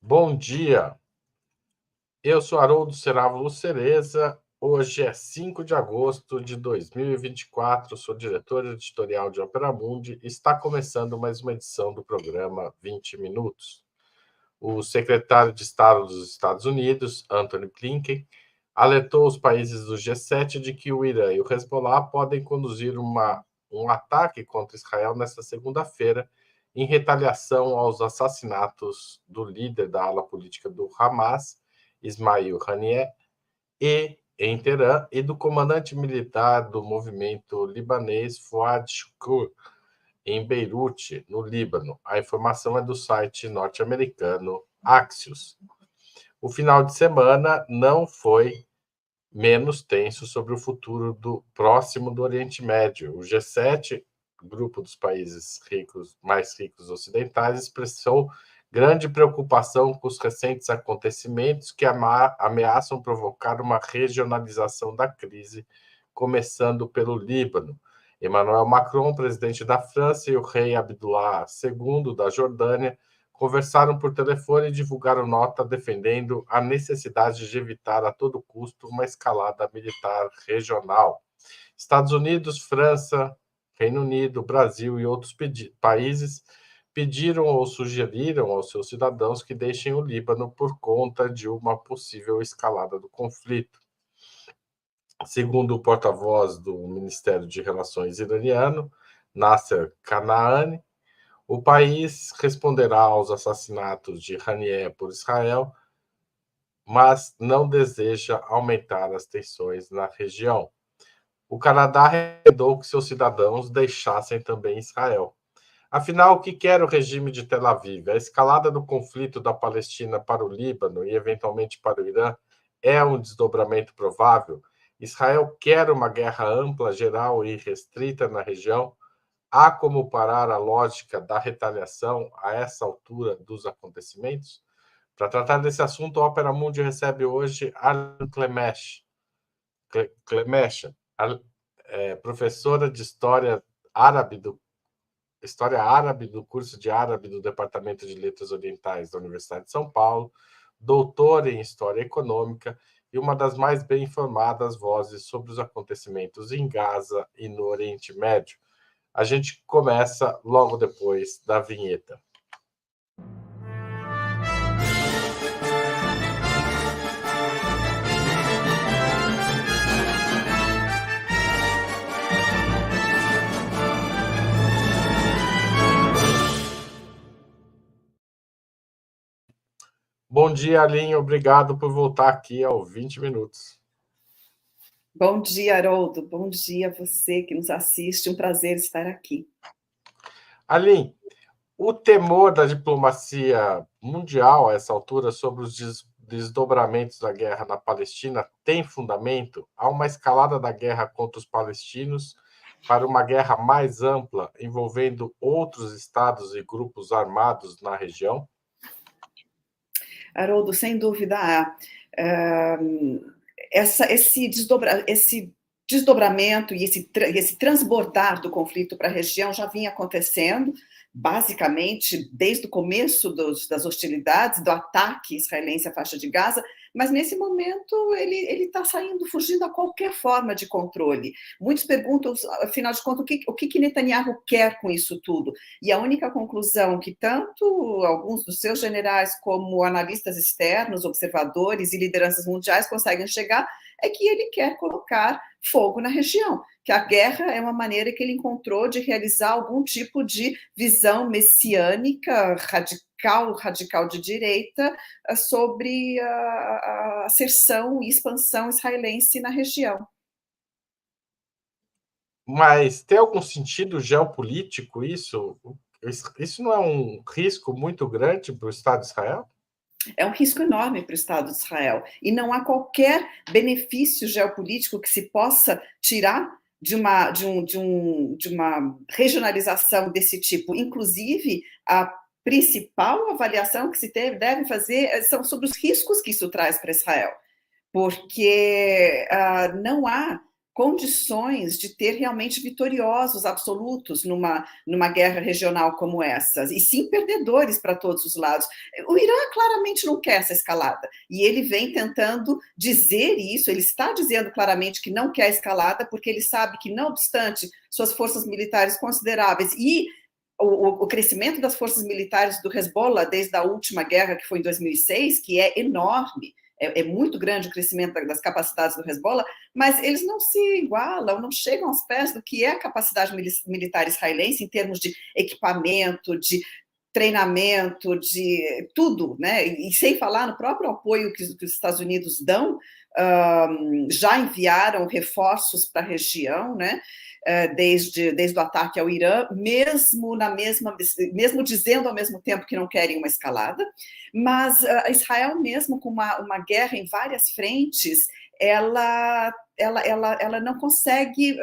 Bom dia, eu sou Haroldo Cerávulo Cereza. Hoje é 5 de agosto de 2024, sou diretor editorial de Opera Mundi e está começando mais uma edição do programa 20 Minutos. O secretário de Estado dos Estados Unidos, Antony Blinken, alertou os países do G7 de que o Irã e o Hezbollah podem conduzir um ataque contra Israel nesta segunda-feira, em retaliação aos assassinatos do líder da ala política do Hamas, Ismail Haniyeh, em Teherã, e do comandante militar do movimento libanês Fuad Shukr, em Beirute, no Líbano. A informação é do site norte-americano Axios. O final de semana não foi menos tenso sobre o futuro próximo do Oriente Médio. O G7, grupo dos países mais ricos ocidentais, expressou grande preocupação com os recentes acontecimentos que ameaçam provocar uma regionalização da crise, começando pelo Líbano. Emmanuel Macron, presidente da França, e o rei Abdullah II da Jordânia conversaram por telefone e divulgaram nota defendendo a necessidade de evitar a todo custo uma escalada militar regional. Estados Unidos, França, Reino Unido, Brasil e outros países pediram ou sugeriram aos seus cidadãos que deixem o Líbano por conta de uma possível escalada do conflito. Segundo o porta-voz do Ministério de Relações iraniano, Nasser Kanaani, o país responderá aos assassinatos de Haniyeh por Israel, mas não deseja aumentar as tensões na região. O Canadá recomendou que seus cidadãos deixassem também Israel. Afinal, o que quer o regime de Tel Aviv? A escalada do conflito da Palestina para o Líbano e, eventualmente, para o Irã é um desdobramento provável? Israel quer uma guerra ampla, geral e restrita na região? Há como parar a lógica da retaliação a essa altura dos acontecimentos? Para tratar desse assunto, a Opera Mundi recebe hoje Arlene Clemecha, professora de História Árabe do curso de Árabe do Departamento de Letras Orientais da Universidade de São Paulo, doutora em História Econômica e uma das mais bem informadas vozes sobre os acontecimentos em Gaza e no Oriente Médio. A gente começa logo depois da vinheta. Bom dia, Aline. Obrigado por voltar aqui ao 20 Minutos. Bom dia, Haroldo. Bom dia a você que nos assiste. Um prazer estar aqui. Aline, o temor da diplomacia mundial a essa altura sobre os desdobramentos da guerra na Palestina tem fundamento? Há uma escalada da guerra contra os palestinos para uma guerra mais ampla envolvendo outros estados e grupos armados na região? Haroldo, sem dúvida há. Esse desdobramento e esse transbordar do conflito para a região já vinha acontecendo, basicamente, desde o começo das hostilidades, do ataque israelense à faixa de Gaza, mas nesse momento ele está saindo, fugindo a qualquer forma de controle. Muitos perguntam, afinal de contas, o que Netanyahu quer com isso tudo? E a única conclusão que tanto alguns dos seus generais como analistas externos, observadores e lideranças mundiais conseguem chegar é que ele quer colocar fogo na região, que a guerra é uma maneira que ele encontrou de realizar algum tipo de visão messiânica, radical de direita, sobre a asserção e expansão israelense na região. Mas tem algum sentido geopolítico isso? Isso não é um risco muito grande para o Estado de Israel? É um risco enorme para o Estado de Israel. E não há qualquer benefício geopolítico que se possa tirar de uma regionalização desse tipo. Inclusive, a principal avaliação que se deve fazer são sobre os riscos que isso traz para Israel. Porque não há condições de ter realmente vitoriosos absolutos numa guerra regional como essa, e sim perdedores para todos os lados. O Irã claramente não quer essa escalada, e ele vem tentando dizer isso, ele está dizendo claramente que não quer escalada, porque ele sabe que, não obstante suas forças militares consideráveis e o crescimento das forças militares do Hezbollah desde a última guerra, que foi em 2006, que é enorme, é muito grande o crescimento das capacidades do Hezbollah, mas eles não se igualam, não chegam aos pés do que é a capacidade militar israelense em termos de equipamento, de treinamento, de tudo, né? E sem falar no próprio apoio que os Estados Unidos dão, já enviaram reforços para a região, né? Desde o ataque ao Irã, mesmo dizendo ao mesmo tempo que não querem uma escalada, mas Israel mesmo com uma guerra em várias frentes, ela não consegue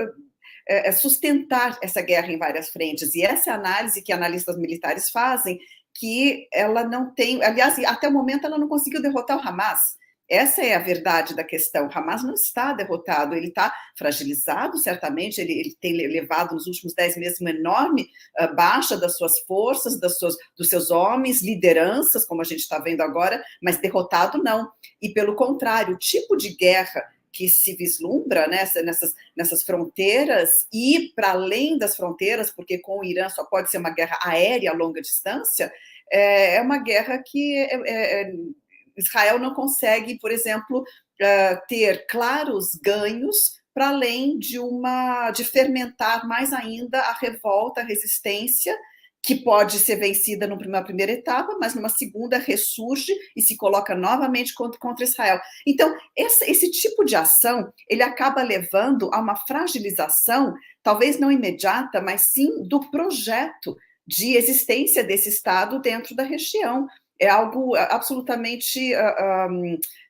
sustentar essa guerra em várias frentes, e essa é a análise que analistas militares fazem, que ela não tem, aliás, até o momento ela não conseguiu derrotar o Hamas. Essa é a verdade da questão. O Hamas não está derrotado, ele está fragilizado, certamente, ele tem levado nos últimos 10 meses uma enorme baixa das suas forças, dos seus homens, lideranças, como a gente está vendo agora, mas derrotado não. E, pelo contrário, o tipo de guerra que se vislumbra, né, nessas fronteiras e para além das fronteiras, porque com o Irã só pode ser uma guerra aérea a longa distância, é uma guerra que Israel não consegue, por exemplo, ter claros ganhos para além de fermentar mais ainda a revolta, a resistência, que pode ser vencida numa primeira etapa, mas numa segunda ressurge e se coloca novamente contra Israel. Então, esse tipo de ação, ele acaba levando a uma fragilização, talvez não imediata, mas sim do projeto de existência desse Estado dentro da região. É algo absolutamente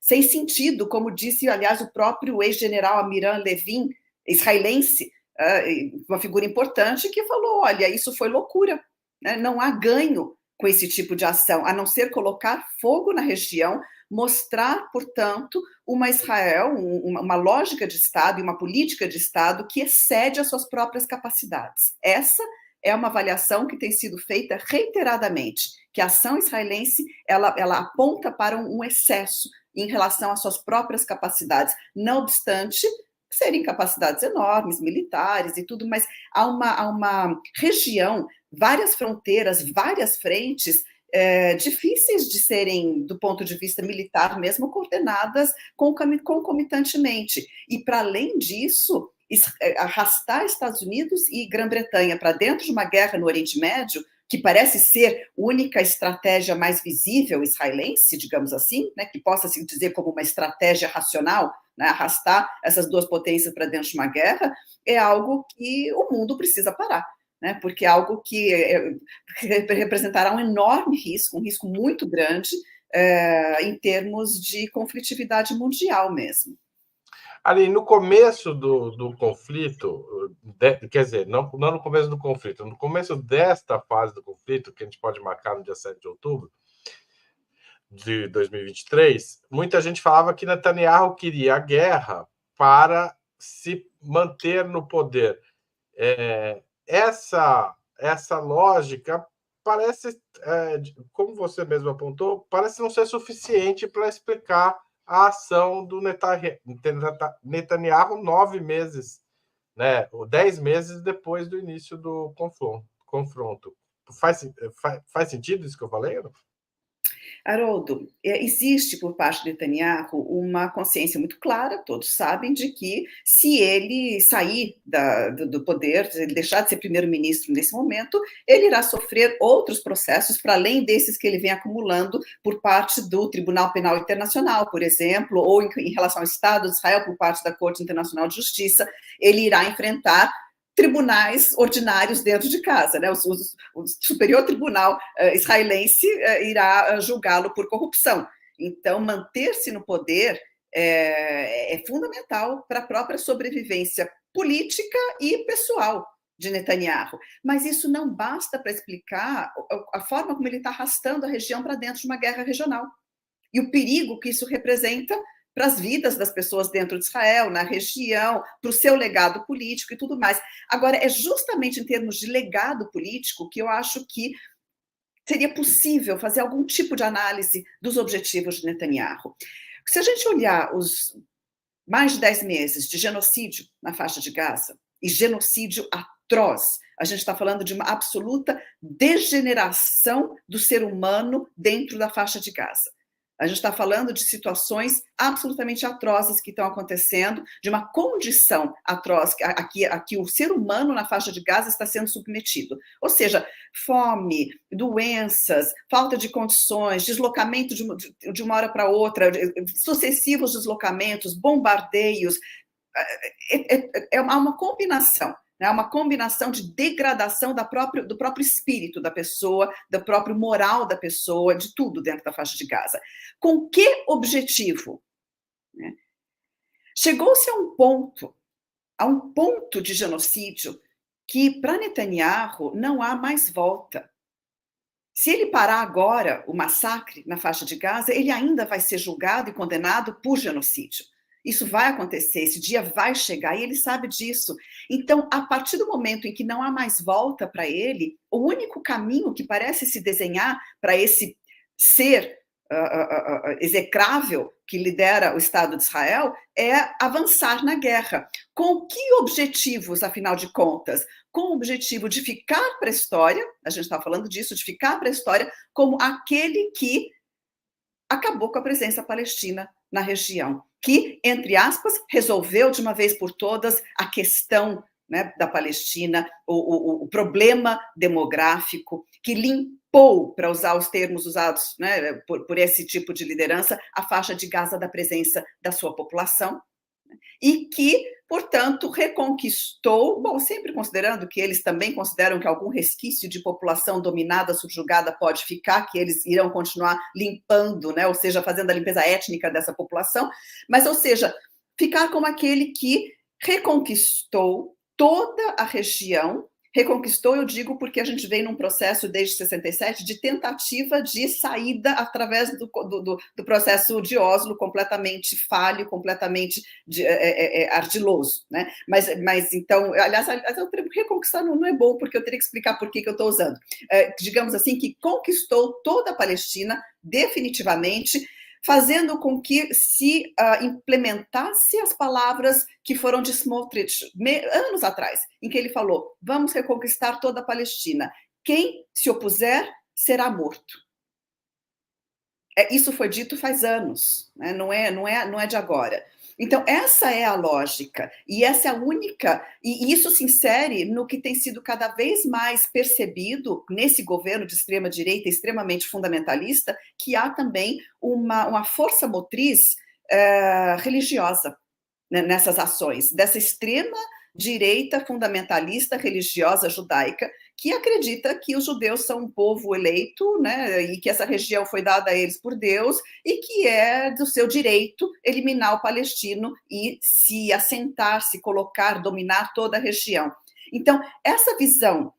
sem sentido, como disse, aliás, o próprio ex-general Amiram Levin, israelense, uma figura importante, que falou, olha, isso foi loucura, né? Não há ganho com esse tipo de ação, a não ser colocar fogo na região, mostrar, portanto, uma Israel, uma lógica de Estado e uma política de Estado que excede as suas próprias capacidades. Essa é uma avaliação que tem sido feita reiteradamente, que a ação israelense ela aponta para um excesso em relação às suas próprias capacidades, não obstante serem capacidades enormes, militares e tudo, mas há uma região, várias fronteiras, várias frentes difíceis de serem, do ponto de vista militar mesmo, coordenadas concomitantemente. E, para além disso, arrastar Estados Unidos e Grã-Bretanha para dentro de uma guerra no Oriente Médio, que parece ser a única estratégia mais visível israelense, digamos assim, né, que possa se dizer como uma estratégia racional, né, arrastar essas duas potências para dentro de uma guerra, é algo que o mundo precisa parar, né, porque é algo que representará um enorme risco, um risco muito grande em termos de conflitividade mundial mesmo. Ali, no começo do conflito, quer dizer, não no começo do conflito, no começo desta fase do conflito, que a gente pode marcar no dia 7 de outubro de 2023, muita gente falava que Netanyahu queria a guerra para se manter no poder. Essa lógica parece, como você mesmo apontou, parece não ser suficiente para explicar a ação do Netanyahu 9 meses, né, ou 10 meses depois do início do confronto. Faz sentido isso que eu falei? Não? Haroldo, existe por parte de Netanyahu uma consciência muito clara, todos sabem, de que se ele sair do poder, se ele deixar de ser primeiro-ministro nesse momento, ele irá sofrer outros processos, para além desses que ele vem acumulando por parte do Tribunal Penal Internacional, por exemplo, ou em relação ao Estado de Israel, por parte da Corte Internacional de Justiça, ele irá enfrentar tribunais ordinários dentro de casa, né? O Superior Tribunal israelense irá julgá-lo por corrupção. Então, manter-se no poder é fundamental para a própria sobrevivência política e pessoal de Netanyahu. Mas isso não basta para explicar a forma como ele está arrastando a região para dentro de uma guerra regional. E o perigo que isso representa para as vidas das pessoas dentro de Israel, na região, para o seu legado político e tudo mais. Agora, é justamente em termos de legado político que eu acho que seria possível fazer algum tipo de análise dos objetivos de Netanyahu. Se a gente olhar os mais de 10 meses de genocídio na faixa de Gaza, e genocídio atroz, a gente está falando de uma absoluta degeneração do ser humano dentro da faixa de Gaza. A gente está falando de situações absolutamente atrozes que estão acontecendo, de uma condição atroz a que o ser humano na faixa de Gaza está sendo submetido. Ou seja, fome, doenças, falta de condições, deslocamento de uma hora para outra, sucessivos deslocamentos, bombardeios. É uma combinação. É uma combinação de degradação do próprio espírito da pessoa, do próprio moral da pessoa, de tudo dentro da faixa de Gaza. Com que objetivo? Chegou-se a um ponto de genocídio que, para Netanyahu, não há mais volta. Se ele parar agora o massacre na faixa de Gaza, ele ainda vai ser julgado e condenado por genocídio. Isso vai acontecer, esse dia vai chegar, e ele sabe disso. Então, a partir do momento em que não há mais volta para ele, o único caminho que parece se desenhar para esse ser execrável que lidera o Estado de Israel é avançar na guerra. Com que objetivos, afinal de contas? Com o objetivo de ficar para a história, a gente está falando disso, de ficar para a história como aquele que acabou com a presença palestina na região, que, entre aspas, resolveu de uma vez por todas a questão, né, da Palestina, o problema demográfico, que limpou, para usar os termos usados, né, por esse tipo de liderança, a faixa de Gaza da presença da sua população, e que, portanto, reconquistou, bom, sempre considerando que eles também consideram que algum resquício de população dominada, subjugada pode ficar, que eles irão continuar limpando, né, ou seja, fazendo a limpeza étnica dessa população, mas, ou seja, ficar como aquele que reconquistou toda a região. Reconquistou, eu digo, porque a gente vem num processo desde 67 de tentativa de saída através do processo de Oslo, completamente falho, completamente ardiloso, né? Mas então, aliás, o termo reconquistar não é bom, porque eu teria que explicar por que eu estou usando. Digamos assim, que conquistou toda a Palestina definitivamente, fazendo com que se implementasse as palavras que foram de Smotrich anos atrás, em que ele falou: vamos reconquistar toda a Palestina. Quem se opuser será morto. Isso foi dito faz anos, né? Não é de agora. Então, essa é a lógica, e essa é a única, e isso se insere no que tem sido cada vez mais percebido nesse governo de extrema-direita extremamente fundamentalista, que há também uma força motriz religiosa, né, nessas ações, dessa extrema-direita fundamentalista religiosa judaica, que acredita que os judeus são um povo eleito, né, e que essa região foi dada a eles por Deus, e que é do seu direito eliminar o palestino e se assentar, se colocar, dominar toda a região. Então, essa visão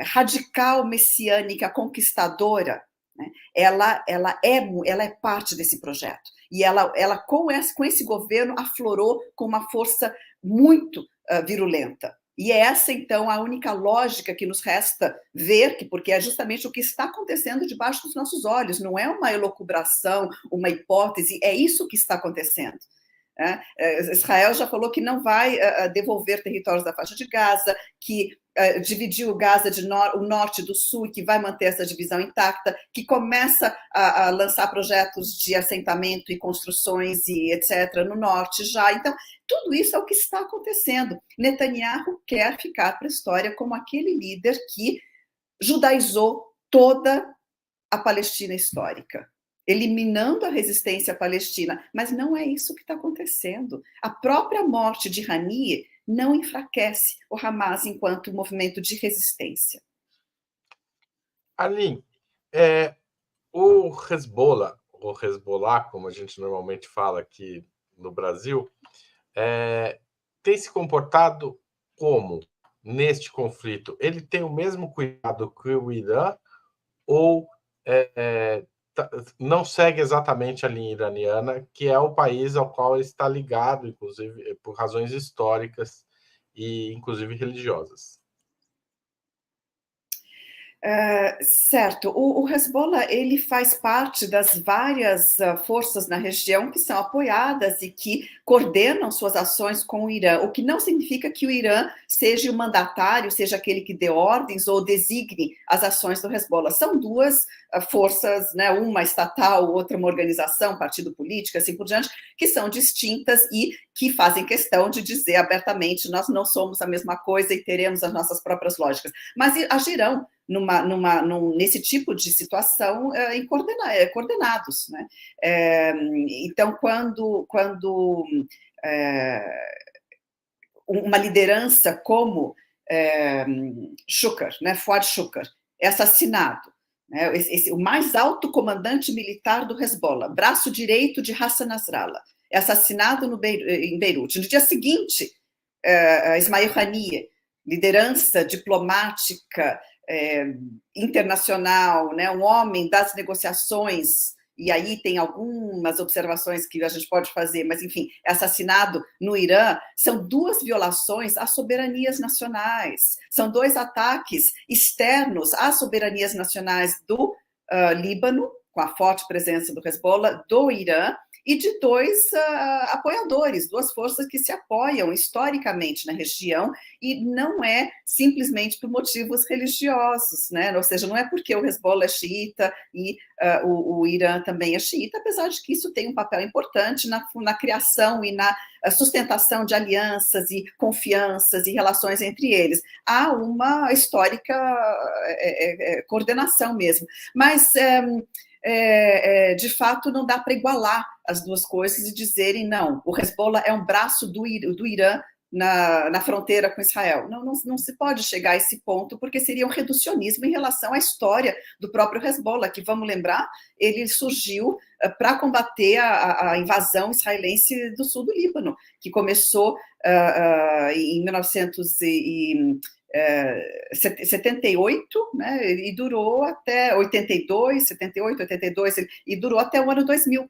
radical, messiânica, conquistadora, né, ela é parte desse projeto. E ela com esse governo, aflorou com uma força muito virulenta. E é essa, então, a única lógica que nos resta ver, porque é justamente o que está acontecendo debaixo dos nossos olhos, não é uma elucubração, uma hipótese, é isso que está acontecendo. Israel já falou que não vai devolver territórios da faixa de Gaza, que dividiu Gaza o norte do sul, que vai manter essa divisão intacta, que começa a lançar projetos de assentamento e construções e etc. no norte já. Então, tudo isso é o que está acontecendo. Netanyahu quer ficar para a história como aquele líder que judaizou toda a Palestina histórica, eliminando a resistência palestina. Mas não é isso que está acontecendo. A própria morte de Haniyeh não enfraquece o Hamas enquanto movimento de resistência. Aline, o Hezbollah, como a gente normalmente fala aqui no Brasil, tem se comportado como neste conflito? Ele tem o mesmo cuidado que o Irã ou não segue exatamente a linha iraniana, que é o país ao qual ele está ligado, inclusive por razões históricas e inclusive religiosas. Certo. O Hezbollah ele faz parte das várias forças na região que são apoiadas e que coordenam suas ações com o Irã, o que não significa que o Irã seja o mandatário, seja aquele que dê ordens ou designe as ações do Hezbollah. São duas forças, né, uma estatal, outra uma organização, partido político, assim por diante, que são distintas e que fazem questão de dizer abertamente: nós não somos a mesma coisa e teremos as nossas próprias lógicas, mas agirão nesse tipo de situação coordenados, né? Então, quando uma liderança como Shukar, né, Fuad Shukar, é assassinado, né, o mais alto comandante militar do Hezbollah, braço direito de Hassan Nasrallah, é assassinado em Beirute. No dia seguinte, Ismail Haniyeh, liderança diplomática internacional, né, um homem das negociações, e aí tem algumas observações que a gente pode fazer, mas enfim, é assassinado no Irã. São duas violações às soberanias nacionais, são dois ataques externos às soberanias nacionais do Líbano, com a forte presença do Hezbollah, do Irã, e de dois apoiadores, duas forças que se apoiam historicamente na região, e não é simplesmente por motivos religiosos, né? Ou seja, não é porque o Hezbollah é xiita e o Irã também é xiita, apesar de que isso tem um papel importante na criação e na sustentação de alianças e confianças e relações entre eles. Há uma histórica coordenação mesmo, mas de fato não dá para igualar as duas coisas e dizerem: não, o Hezbollah é um braço do Irã na fronteira com Israel. Não se pode chegar a esse ponto, porque seria um reducionismo em relação à história do próprio Hezbollah, que, vamos lembrar, ele surgiu para combater a invasão israelense do sul do Líbano, que começou em 1978, né, e durou até 82, 78, 82, e durou até o ano 2000,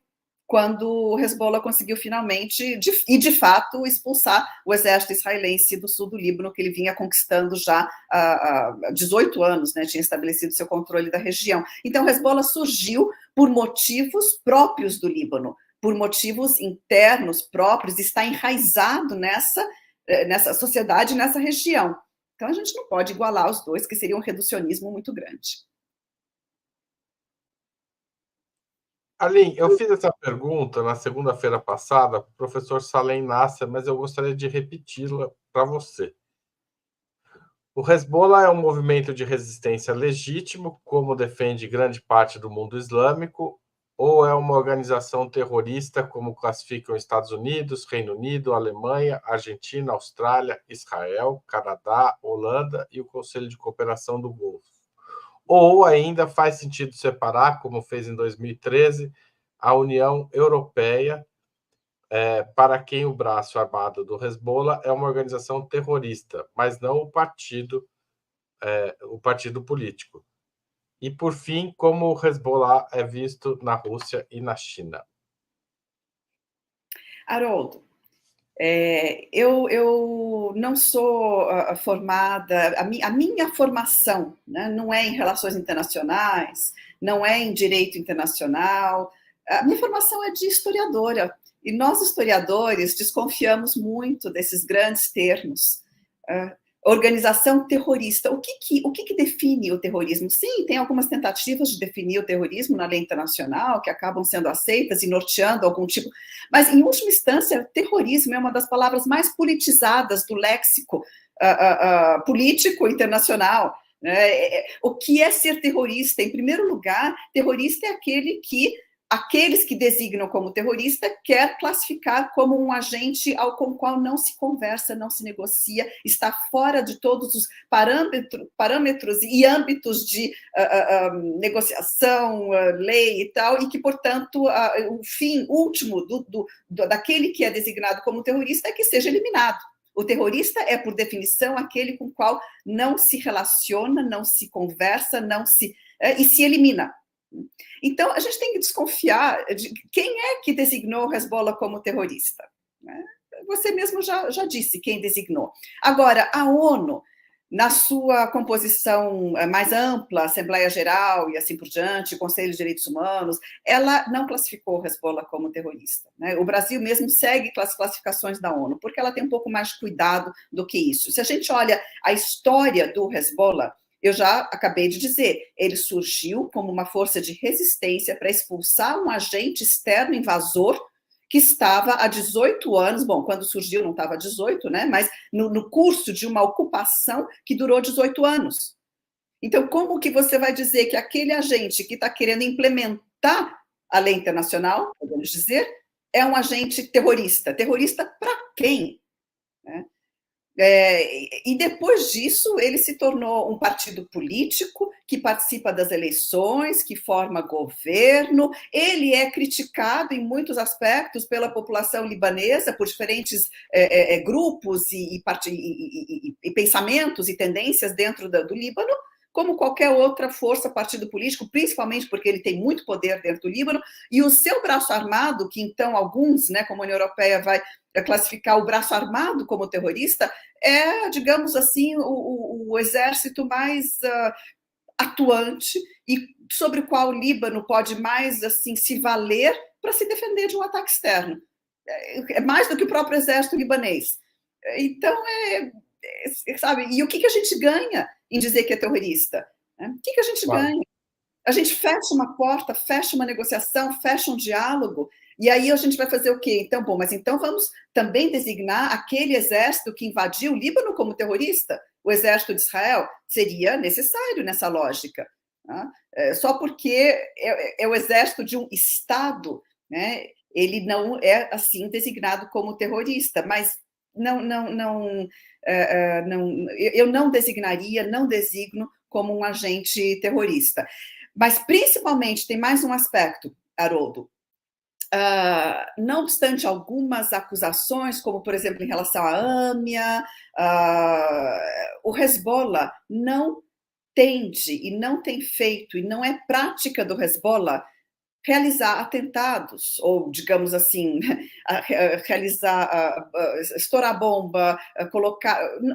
quando o Hezbollah conseguiu finalmente, de fato, expulsar o exército israelense do sul do Líbano, que ele vinha conquistando já há 18 anos, né, tinha estabelecido seu controle da região. Então, o Hezbollah surgiu por motivos próprios do Líbano, por motivos internos próprios, está enraizado nessa sociedade, nessa região. Então, a gente não pode igualar os dois, que seria um reducionismo muito grande. Aline, eu fiz essa pergunta na segunda-feira passada para o professor Salem Nasser, mas eu gostaria de repeti-la para você. O Hezbollah é um movimento de resistência legítimo, como defende grande parte do mundo islâmico, ou é uma organização terrorista, como classificam Estados Unidos, Reino Unido, Alemanha, Argentina, Austrália, Israel, Canadá, Holanda e o Conselho de Cooperação do Golfo? Ou ainda faz sentido separar, como fez em 2013, a União Europeia, para quem o braço armado do Hezbollah é uma organização terrorista, mas não o partido político. E, por fim, como o Hezbollah é visto na Rússia e na China? Haroldo, eu não sou formada, a minha formação, né, não é em relações internacionais, não é em direito internacional, a minha formação é de historiadora, e nós historiadores desconfiamos muito desses grandes termos. Organização terrorista, o que define o terrorismo? Sim, tem algumas tentativas de definir o terrorismo na lei internacional, que acabam sendo aceitas e norteando algum tipo, mas, em última instância, terrorismo é uma das palavras mais politizadas do léxico político internacional. O que é ser terrorista? Em primeiro lugar, terrorista é aqueles que designam como terrorista quer classificar como um agente com o qual não se conversa, não se negocia, está fora de todos os parâmetros e âmbitos de negociação, lei e tal, e que, portanto, o fim último daquele que é designado como terrorista é que seja eliminado. O terrorista é, por definição, aquele com o qual não se relaciona, não se conversa, e se elimina. Então, a gente tem que desconfiar de quem é que designou o Hezbollah como terrorista. Né? Você mesmo já disse quem designou. Agora, a ONU, na sua composição mais ampla, Assembleia Geral e assim por diante, Conselho de Direitos Humanos, ela não classificou o Hezbollah como terrorista. Né? O Brasil mesmo segue as classificações da ONU, porque ela tem um pouco mais de cuidado do que isso. Se a gente olha a história do Hezbollah, eu já acabei de dizer, ele surgiu como uma força de resistência para expulsar um agente externo invasor que estava há 18 anos, bom, quando surgiu não estava há 18, né, mas no curso de uma ocupação que durou 18 anos. Então, como que você vai dizer que aquele agente que está querendo implementar a lei internacional, podemos dizer, é um agente terrorista? Terrorista para quem? Né? E depois disso, ele se tornou um partido político que participa das eleições, que forma governo. Ele é criticado em muitos aspectos pela população libanesa, por diferentes grupos e pensamentos e tendências dentro do Líbano, como qualquer outra força, partido político, principalmente porque ele tem muito poder dentro do Líbano, e o seu braço armado, que então alguns, né, como a União Europeia vai classificar o braço armado como terrorista, é, digamos assim, o exército mais atuante e sobre o qual o Líbano pode mais assim se valer para se defender de um ataque externo. É mais do que o próprio exército libanês. Então, sabe, e o que a gente ganha em dizer que é terrorista? O que a gente ganha? A gente fecha uma porta, fecha uma negociação, fecha um diálogo, e aí a gente vai fazer o quê? Então, bom, mas então vamos também designar aquele exército que invadiu o Líbano como terrorista? O exército de Israel? Seria necessário nessa lógica. Tá? Só porque é o exército de um Estado, né? Ele não é, assim, designado como terrorista, mas eu não designaria, não designo como um agente terrorista. Mas, principalmente, tem mais um aspecto, Haroldo. Não obstante algumas acusações, como, por exemplo, em relação à AMIA, o Hezbollah não tende e não tem feito, e não é prática do Hezbollah, realizar atentados, ou, digamos assim, estourar bomba,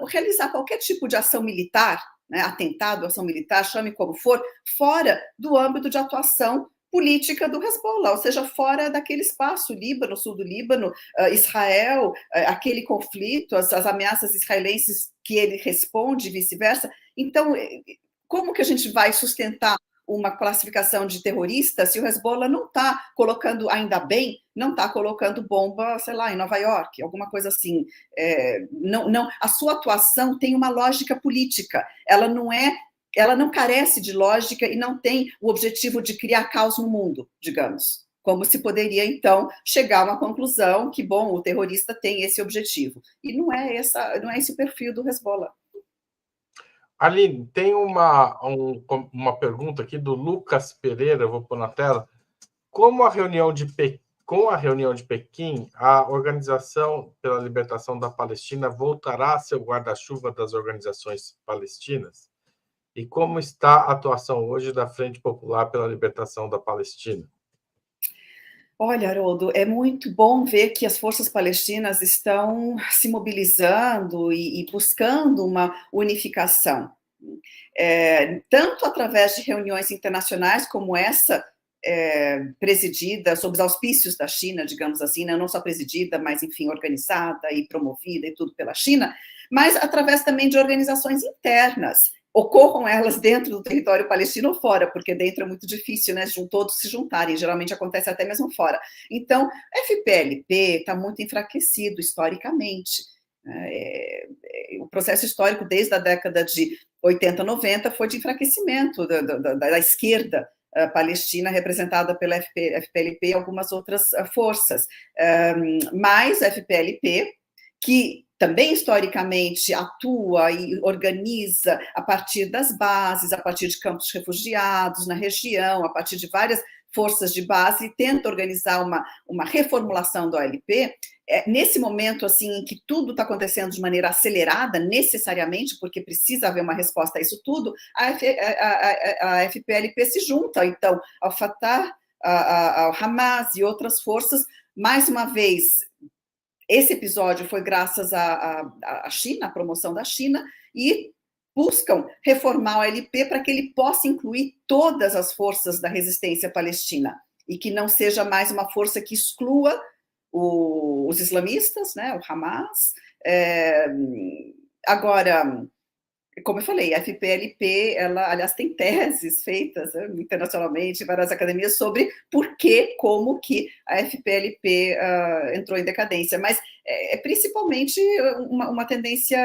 realizar qualquer tipo de ação militar, né, atentado, ação militar, chame como for, fora do âmbito de atuação política do Hezbollah, ou seja, fora daquele espaço, Líbano, sul do Líbano, Israel, aquele conflito, as ameaças israelenses que ele responde e vice-versa. Então, como que a gente vai sustentar uma classificação de terrorista se o Hezbollah não está colocando, ainda bem, não está colocando bomba, sei lá, em Nova York, alguma coisa assim. A sua atuação tem uma lógica política, ela não carece de lógica e não tem o objetivo de criar caos no mundo, digamos. Como se poderia, então, chegar a uma conclusão que, bom, o terrorista tem esse objetivo. E não é esse o perfil do Hezbollah. Aline, tem uma pergunta aqui do Lucas Pereira, eu vou pôr na tela. Com a reunião de Pequim, a Organização pela Libertação da Palestina voltará a ser o guarda-chuva das organizações palestinas? E como está a atuação hoje da Frente Popular pela Libertação da Palestina? Olha, Haroldo, é muito bom ver que as forças palestinas estão se mobilizando e buscando uma unificação, tanto através de reuniões internacionais como essa, presidida sob os auspícios da China, digamos assim, né? Não só presidida, mas, enfim, organizada e promovida e tudo pela China, mas através também de organizações internas, ocorram elas dentro do território palestino ou fora, porque dentro é muito difícil, né, todos se juntarem, geralmente acontece até mesmo fora. Então, FPLP está muito enfraquecido historicamente. O processo histórico desde a década de 80, 90 foi de enfraquecimento da esquerda palestina, representada pela FPLP e algumas outras forças. Mas a FPLP, que também historicamente atua e organiza a partir das bases, a partir de campos de refugiados na região, a partir de várias forças de base e tenta organizar uma reformulação da OLP. Nesse momento, assim, em que tudo está acontecendo de maneira acelerada, necessariamente, porque precisa haver uma resposta a isso tudo, a FPLP se junta, então, ao Fatah, ao Hamas e outras forças. Mais uma vez, esse episódio foi graças à China, à promoção da China, e buscam reformar o OLP para que ele possa incluir todas as forças da resistência palestina, e que não seja mais uma força que exclua os islamistas, né, o Hamas. Agora, como eu falei, a FPLP, ela, aliás, tem teses feitas, né, internacionalmente, em várias academias, sobre por que, como que a FPLP entrou em decadência, mas é principalmente uma tendência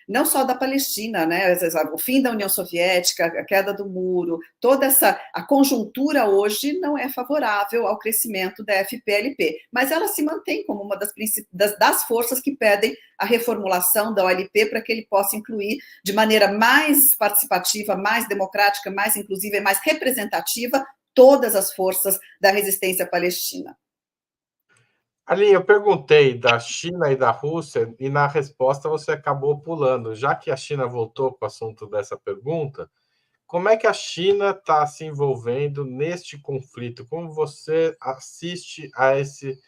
não só da Palestina, né? O fim da União Soviética, a queda do muro, toda a conjuntura hoje não é favorável ao crescimento da FPLP, mas ela se mantém como uma das forças que pedem a reformulação da OLP para que ele possa incluir de maneira mais participativa, mais democrática, mais inclusiva e mais representativa todas as forças da resistência palestina. Aline, eu perguntei da China e da Rússia, e na resposta você acabou pulando. Já que a China voltou para o assunto dessa pergunta, como é que a China está se envolvendo neste conflito? Como você assiste a esse,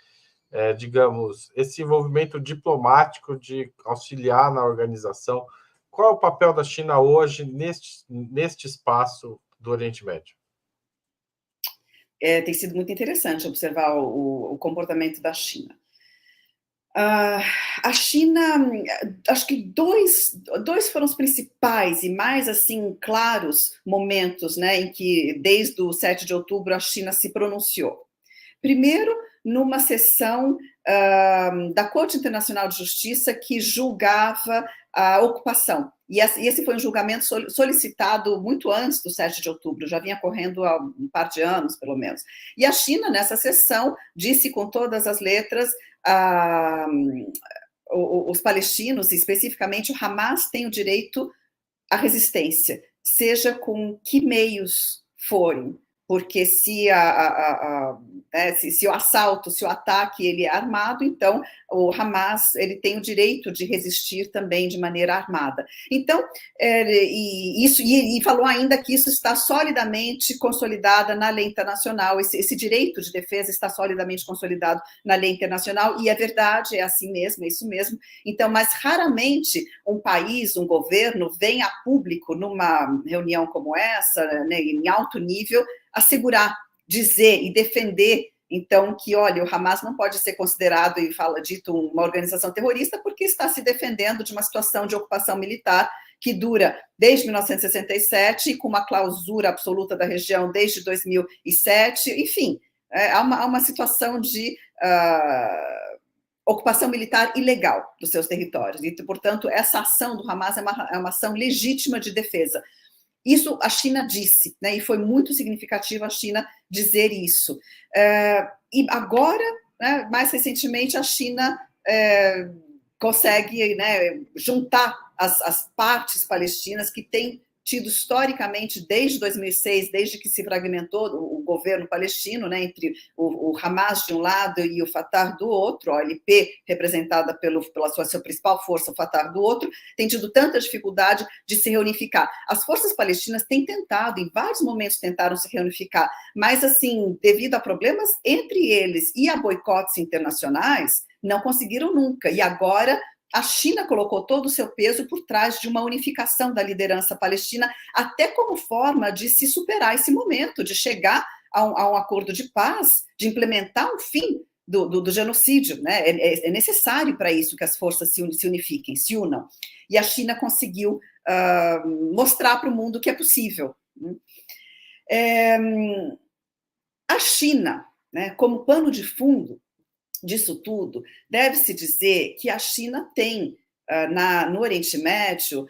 digamos, esse envolvimento diplomático de auxiliar na organização? Qual é o papel da China hoje neste espaço do Oriente Médio? Tem sido muito interessante observar o comportamento da China. A China, acho que dois foram os principais e mais assim claros momentos, né, em que desde o 7 de outubro a China se pronunciou. Primeiro, numa sessão da Corte Internacional de Justiça que julgava a ocupação. E esse foi um julgamento solicitado muito antes do 7 de outubro, já vinha correndo há um par de anos, pelo menos. E a China, nessa sessão, disse com todas as letras: os palestinos, especificamente o Hamas, têm o direito à resistência, seja com que meios forem, porque se o assalto, se o ataque ele é armado, então o Hamas ele tem o direito de resistir também de maneira armada. Então, e falou ainda que isso está solidamente consolidado na lei internacional, esse direito de defesa está solidamente consolidado na lei internacional, e é verdade, é assim mesmo, é isso mesmo. Então, mas raramente um país, um governo, vem a público numa reunião como essa, né, em alto nível, assegurar, dizer e defender, então, que, olha, o Hamas não pode ser considerado, e dito, uma organização terrorista, porque está se defendendo de uma situação de ocupação militar que dura desde 1967, com uma clausura absoluta da região desde 2007, enfim, há uma situação de ocupação militar ilegal dos seus territórios, e, portanto, essa ação do Hamas é uma ação legítima de defesa. Isso a China disse, né, e foi muito significativo a China dizer isso. E agora, né, mais recentemente, a China consegue, né, juntar as partes palestinas que têm tido historicamente, desde 2006, desde que se fragmentou o governo palestino, né, entre o Hamas de um lado e o Fatah do outro, a OLP representada pela sua principal força, o Fatah do outro, tem tido tanta dificuldade de se reunificar. As forças palestinas têm tentado, em vários momentos tentaram se reunificar, mas, assim, devido a problemas entre eles e a boicotes internacionais, não conseguiram nunca. E agora a China colocou todo o seu peso por trás de uma unificação da liderança palestina, até como forma de se superar esse momento, de chegar a um acordo de paz, de implementar um fim do genocídio, né? É necessário para isso que as forças se unifiquem, se unam. E a China conseguiu mostrar para o mundo que é possível. A China, né, como pano de fundo disso tudo, deve-se dizer que a China tem, no Oriente Médio,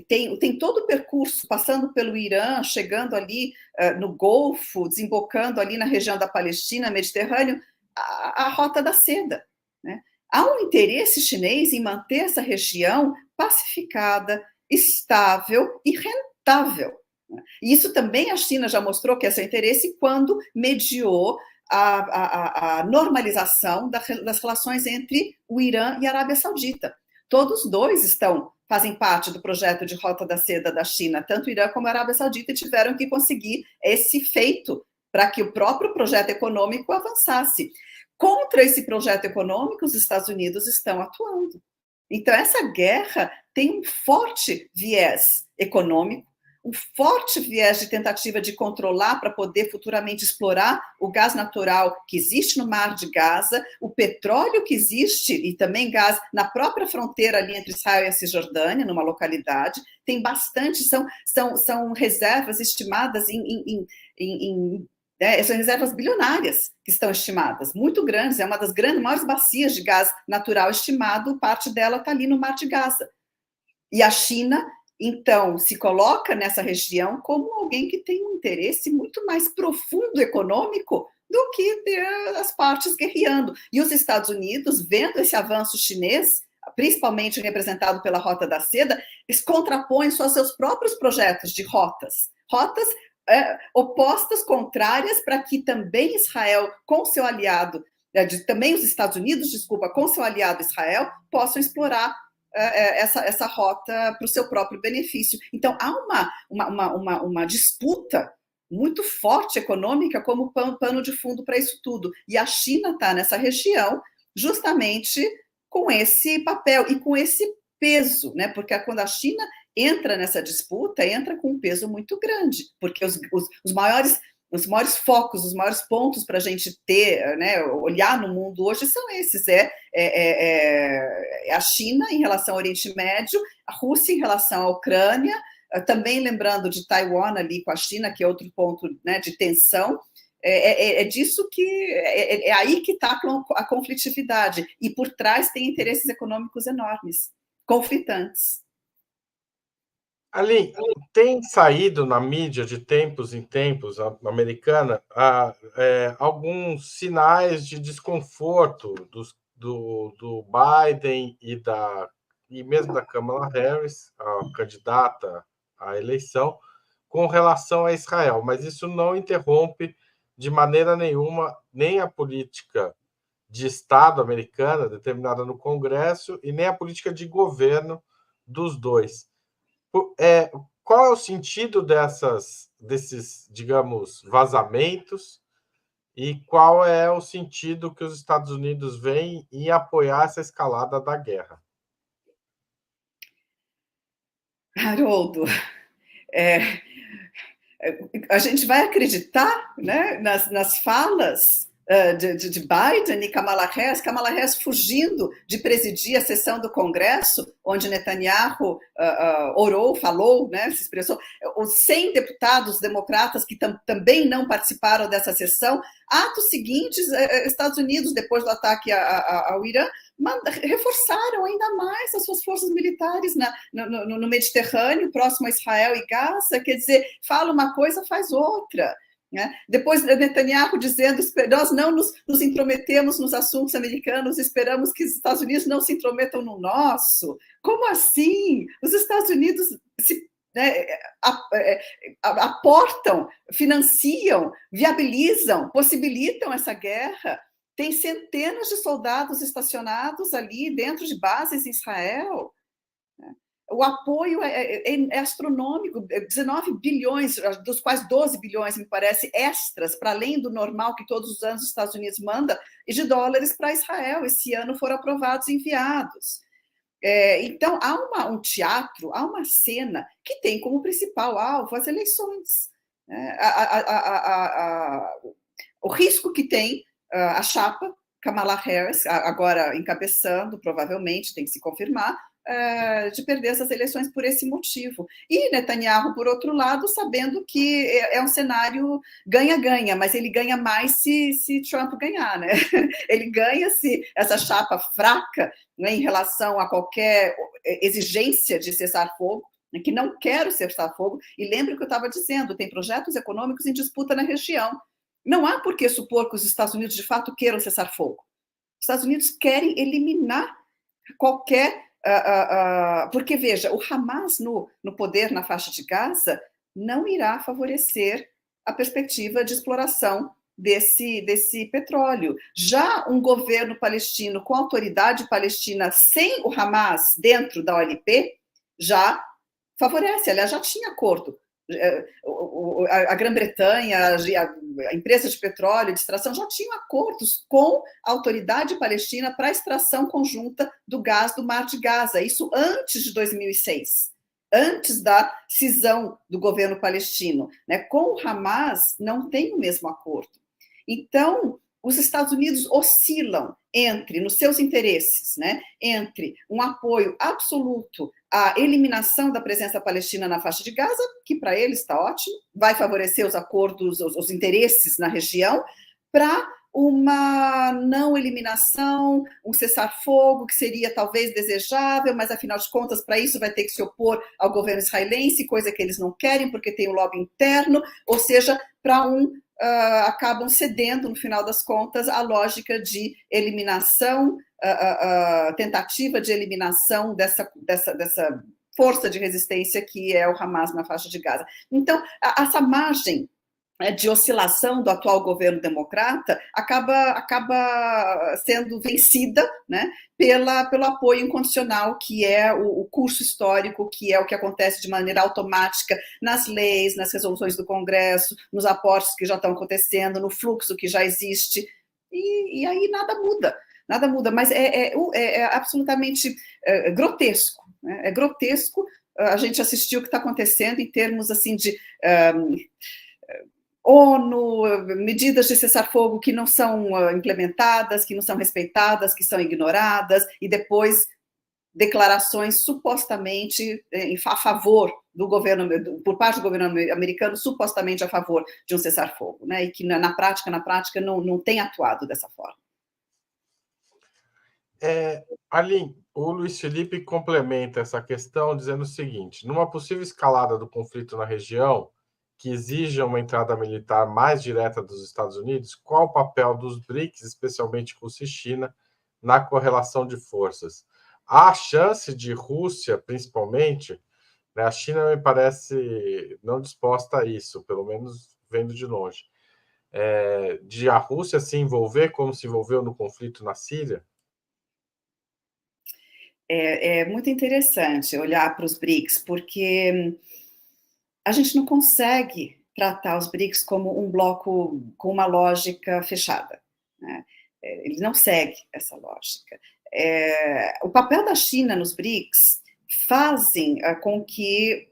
tem todo o percurso, passando pelo Irã, chegando ali no Golfo, desembocando ali na região da Palestina, Mediterrâneo, a Rota da Seda, né? Há um interesse chinês em manter essa região pacificada, estável e rentável, E isso também a China já mostrou que é seu interesse quando mediou a normalização das relações entre o Irã e a Arábia Saudita. Todos dois fazem parte do projeto de Rota da Seda da China, tanto o Irã como a Arábia Saudita tiveram que conseguir esse feito para que o próprio projeto econômico avançasse. Contra esse projeto econômico, os Estados Unidos estão atuando. Então, essa guerra tem um forte viés econômico, um forte viés de tentativa de controlar para poder futuramente explorar o gás natural que existe no Mar de Gaza, o petróleo que existe e também gás na própria fronteira ali entre Israel e a Cisjordânia, numa localidade, tem bastante, são reservas estimadas são reservas bilionárias que estão estimadas, muito grandes, é uma das maiores bacias de gás natural estimado, parte dela está ali no Mar de Gaza. E a China, então, se coloca nessa região como alguém que tem um interesse muito mais profundo econômico do que as partes guerreando. E os Estados Unidos, vendo esse avanço chinês, principalmente representado pela Rota da Seda, eles contrapõem só seus próprios projetos de rotas opostas, contrárias, para que também Israel, com seu aliado, também os Estados Unidos, com seu aliado Israel, possam explorar essa rota para o seu próprio benefício. Então, há uma disputa muito forte econômica como pano de fundo para isso tudo. E a China está nessa região justamente com esse papel e com esse peso, né? Porque quando a China entra nessa disputa, entra com um peso muito grande, porque os maiores focos, os maiores pontos para a gente ter, né, olhar no mundo hoje são esses, a China em relação ao Oriente Médio, a Rússia em relação à Ucrânia, também lembrando de Taiwan ali com a China, que é outro ponto, né, de tensão. Disso que é aí que está a conflitividade, e por trás tem interesses econômicos enormes, conflitantes. Ali, tem saído na mídia de tempos em tempos, americana, alguns sinais de desconforto do Biden e mesmo da Kamala Harris, a candidata à eleição, com relação a Israel. Mas isso não interrompe de maneira nenhuma nem a política de Estado americana, determinada no Congresso, e nem a política de governo dos dois. Qual é o sentido desses, digamos, vazamentos, e qual é o sentido que os Estados Unidos veem em apoiar essa escalada da guerra? Haroldo, a gente vai acreditar, né, nas falas de Biden e Kamala Harris fugindo de presidir a sessão do Congresso, onde Netanyahu falou, né, se expressou, os 100 deputados democratas que também não participaram dessa sessão. Atos seguintes, Estados Unidos, depois do ataque ao Irã, reforçaram ainda mais as suas forças militares no Mediterrâneo, próximo a Israel e Gaza. Quer dizer, fala uma coisa, faz outra. Né? Depois Netanyahu dizendo, nós não nos intrometemos nos assuntos americanos, esperamos que os Estados Unidos não se intrometam no nosso. Como assim? Os Estados Unidos aportam, financiam, viabilizam, possibilitam essa guerra. Tem centenas de soldados estacionados ali dentro de bases em Israel. O apoio é astronômico, 19 bilhões, dos quais 12 bilhões, me parece, extras, para além do normal que todos os anos os Estados Unidos manda, e de dólares para Israel. Esse ano foram aprovados e enviados. Então, há um teatro, há uma cena que tem como principal alvo as eleições. O risco que tem a chapa Kamala Harris, agora encabeçando, provavelmente, tem que se confirmar, de perder essas eleições por esse motivo. E Netanyahu, por outro lado, sabendo que é um cenário ganha-ganha, mas ele ganha mais se Trump ganhar, né? Ele ganha se essa chapa fraca, né, em relação a qualquer exigência de cessar-fogo, que não quer o cessar-fogo, e lembre o que eu estava dizendo, tem projetos econômicos em disputa na região. Não há por que supor que os Estados Unidos, de fato, queiram cessar-fogo. Os Estados Unidos querem eliminar qualquer... porque, veja, o Hamas no poder na faixa de Gaza não irá favorecer a perspectiva de exploração desse petróleo. Já um governo palestino com autoridade palestina sem o Hamas dentro da OLP já favorece, aliás, já tinha acordo. A Grã-Bretanha, a empresa de petróleo, de extração, já tinham acordos com a autoridade palestina para a extração conjunta do gás do Mar de Gaza, isso antes de 2006, antes da cisão do governo palestino. Né? Com o Hamas, não tem o mesmo acordo. Então, os Estados Unidos oscilam entre, nos seus interesses, né, entre um apoio absoluto à eliminação da presença palestina na faixa de Gaza, que para eles está ótimo, vai favorecer os acordos, os interesses na região, para uma não eliminação, um cessar-fogo que seria talvez desejável, mas afinal de contas, para isso vai ter que se opor ao governo israelense, coisa que eles não querem, porque tem um lobby interno, ou seja, para acabam cedendo, no final das contas, à lógica de eliminação, tentativa de eliminação dessa força de resistência que é o Hamas na faixa de Gaza. Então, essa margem de oscilação do atual governo democrata acaba sendo vencida, né, pelo apoio incondicional, que é o curso histórico, que é o que acontece de maneira automática nas leis, nas resoluções do Congresso, nos aportes que já estão acontecendo, no fluxo que já existe, e aí nada muda, mas é absolutamente grotesco, né? É grotesco a gente assistir o que está acontecendo em termos assim de ONU, medidas de cessar-fogo que não são implementadas, que não são respeitadas, que são ignoradas, e depois declarações supostamente a favor do governo, por parte do governo americano, supostamente a favor de um cessar-fogo, né? E que na prática não tem atuado dessa forma. Aline, o Luiz Felipe complementa essa questão dizendo o seguinte: numa possível escalada do conflito na região, que exija uma entrada militar mais direta dos Estados Unidos, qual o papel dos BRICS, especialmente Rússia e China, na correlação de forças? Há chance de Rússia, principalmente, né, a China me parece não disposta a isso, pelo menos vendo de longe, de a Rússia se envolver como se envolveu no conflito na Síria? É muito interessante olhar para os BRICS, porque a gente não consegue tratar os BRICS como um bloco com uma lógica fechada, né? Ele não segue essa lógica. O papel da China nos BRICS fazem com que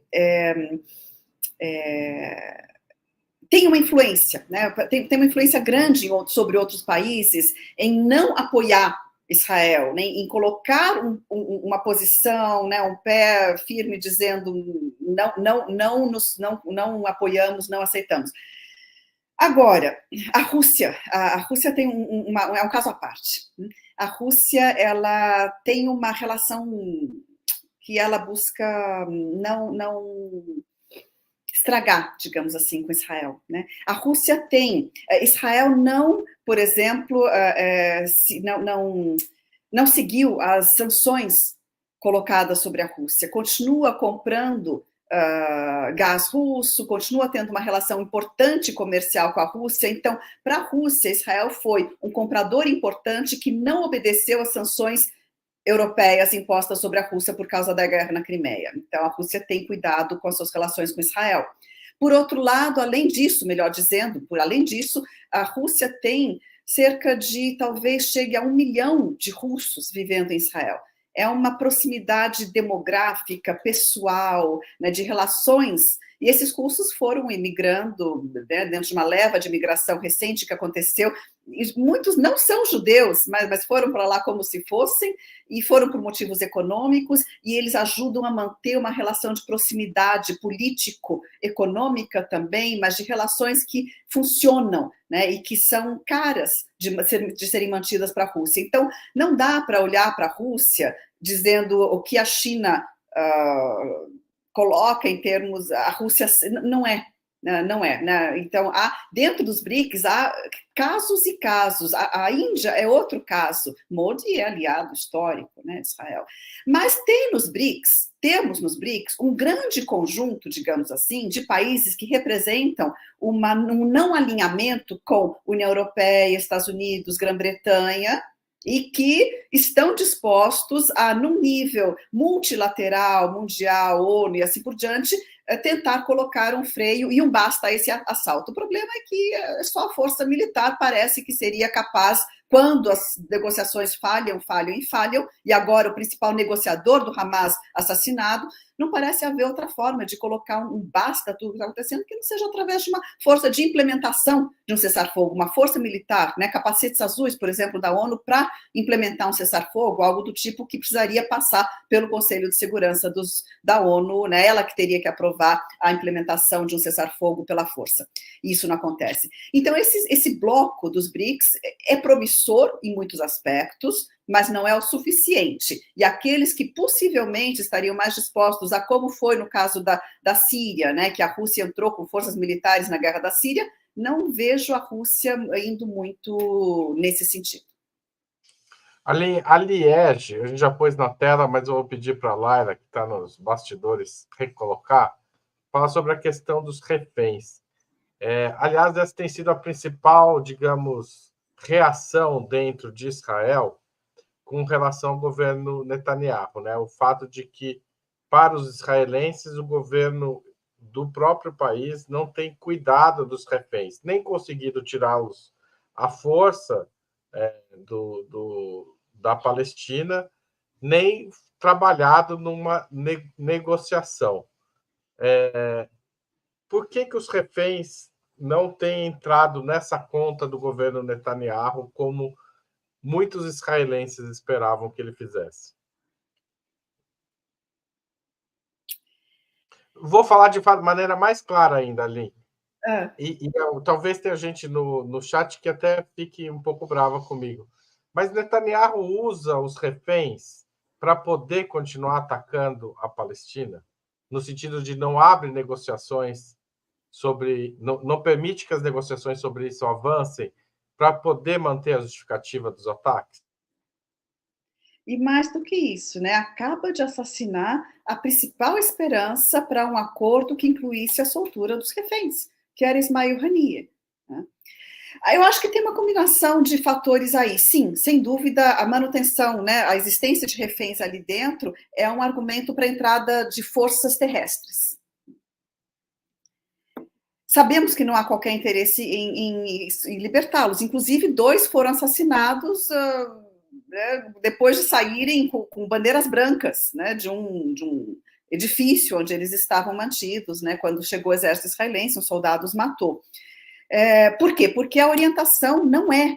tem uma influência, né? Tem uma influência grande sobre outros países em não apoiar Israel, né, em colocar uma posição, né, um pé firme, dizendo não apoiamos, não aceitamos. Agora, a Rússia tem é um caso à parte. A Rússia ela tem uma relação que ela busca não estragar, digamos assim, com Israel, né? A Rússia tem, Israel não, por exemplo, não seguiu as sanções colocadas sobre a Rússia, continua comprando gás russo, continua tendo uma relação importante comercial com a Rússia. Então, para a Rússia, Israel foi um comprador importante que não obedeceu às sanções europeias impostas sobre a Rússia por causa da guerra na Crimeia. Então, a Rússia tem cuidado com as suas relações com Israel. Por outro lado, além disso, melhor dizendo, por além disso, a Rússia tem cerca de, talvez chegue a 1 milhão de russos vivendo em Israel. É uma proximidade demográfica, pessoal, né, de relações. E esses russos foram imigrando, né, dentro de uma leva de imigração recente que aconteceu. E muitos não são judeus, mas foram para lá como se fossem, e foram por motivos econômicos, e eles ajudam a manter uma relação de proximidade político-econômica também, mas de relações que funcionam, né, e que são caras de serem mantidas para a Rússia. Então, não dá para olhar para a Rússia dizendo o que a China coloca em termos... A Rússia não é. Não é, né? Então, dentro dos BRICS há casos e casos. A Índia é outro caso. Modi é aliado histórico, né, de Israel. Mas temos nos BRICS um grande conjunto, digamos assim, de países que representam um não alinhamento com União Europeia, Estados Unidos, Grã-Bretanha, e que estão dispostos a, num nível multilateral, mundial, ONU e assim por diante, tentar colocar um freio e um basta a esse assalto. O problema é que só a força militar parece que seria capaz, quando as negociações falham, e agora o principal negociador do Hamas assassinado, não parece haver outra forma de colocar um basta a tudo que está acontecendo que não seja através de uma força de implementação de um cessar-fogo, uma força militar, né, capacetes azuis, por exemplo, da ONU, para implementar um cessar-fogo, algo do tipo que precisaria passar pelo Conselho de Segurança da ONU, né, ela que teria que aprovar a implementação de um cessar-fogo pela força. Isso não acontece. Então, esse bloco dos BRICS é promissor em muitos aspectos, mas não é o suficiente. E aqueles que possivelmente estariam mais dispostos a, como foi no caso da Síria, né, que a Rússia entrou com forças militares na guerra da Síria, não vejo a Rússia indo muito nesse sentido. A Liege, a gente já pôs na tela, mas eu vou pedir para a Laila, que está nos bastidores, recolocar, falar sobre a questão dos reféns. Aliás, essa tem sido a principal, digamos, reação dentro de Israel com relação ao governo Netanyahu, né? O fato de que, para os israelenses, o governo do próprio país não tem cuidado dos reféns, nem conseguido tirá-los à força da Palestina, nem trabalhado numa negociação. Por que os reféns não têm entrado nessa conta do governo Netanyahu como muitos israelenses esperavam que ele fizesse? Vou falar de maneira mais clara ainda, Aline. Talvez tenha gente no chat que até fique um pouco brava comigo. Mas Netanyahu usa os reféns para poder continuar atacando a Palestina, no sentido de não abre negociações sobre, não permite que as negociações sobre isso avancem, para poder manter a justificativa dos ataques? E mais do que isso, né, acaba de assassinar a principal esperança para um acordo que incluísse a soltura dos reféns, que era Ismail Haniyeh. Né? Eu acho que tem uma combinação de fatores aí. Sim, sem dúvida, a manutenção, né, a existência de reféns ali dentro é um argumento para a entrada de forças terrestres. Sabemos que não há qualquer interesse em libertá-los. Inclusive, 2 foram assassinados depois de saírem com bandeiras brancas, né, de um edifício onde eles estavam mantidos, né, quando chegou o exército israelense, um soldado os matou. Por quê? Porque a orientação não é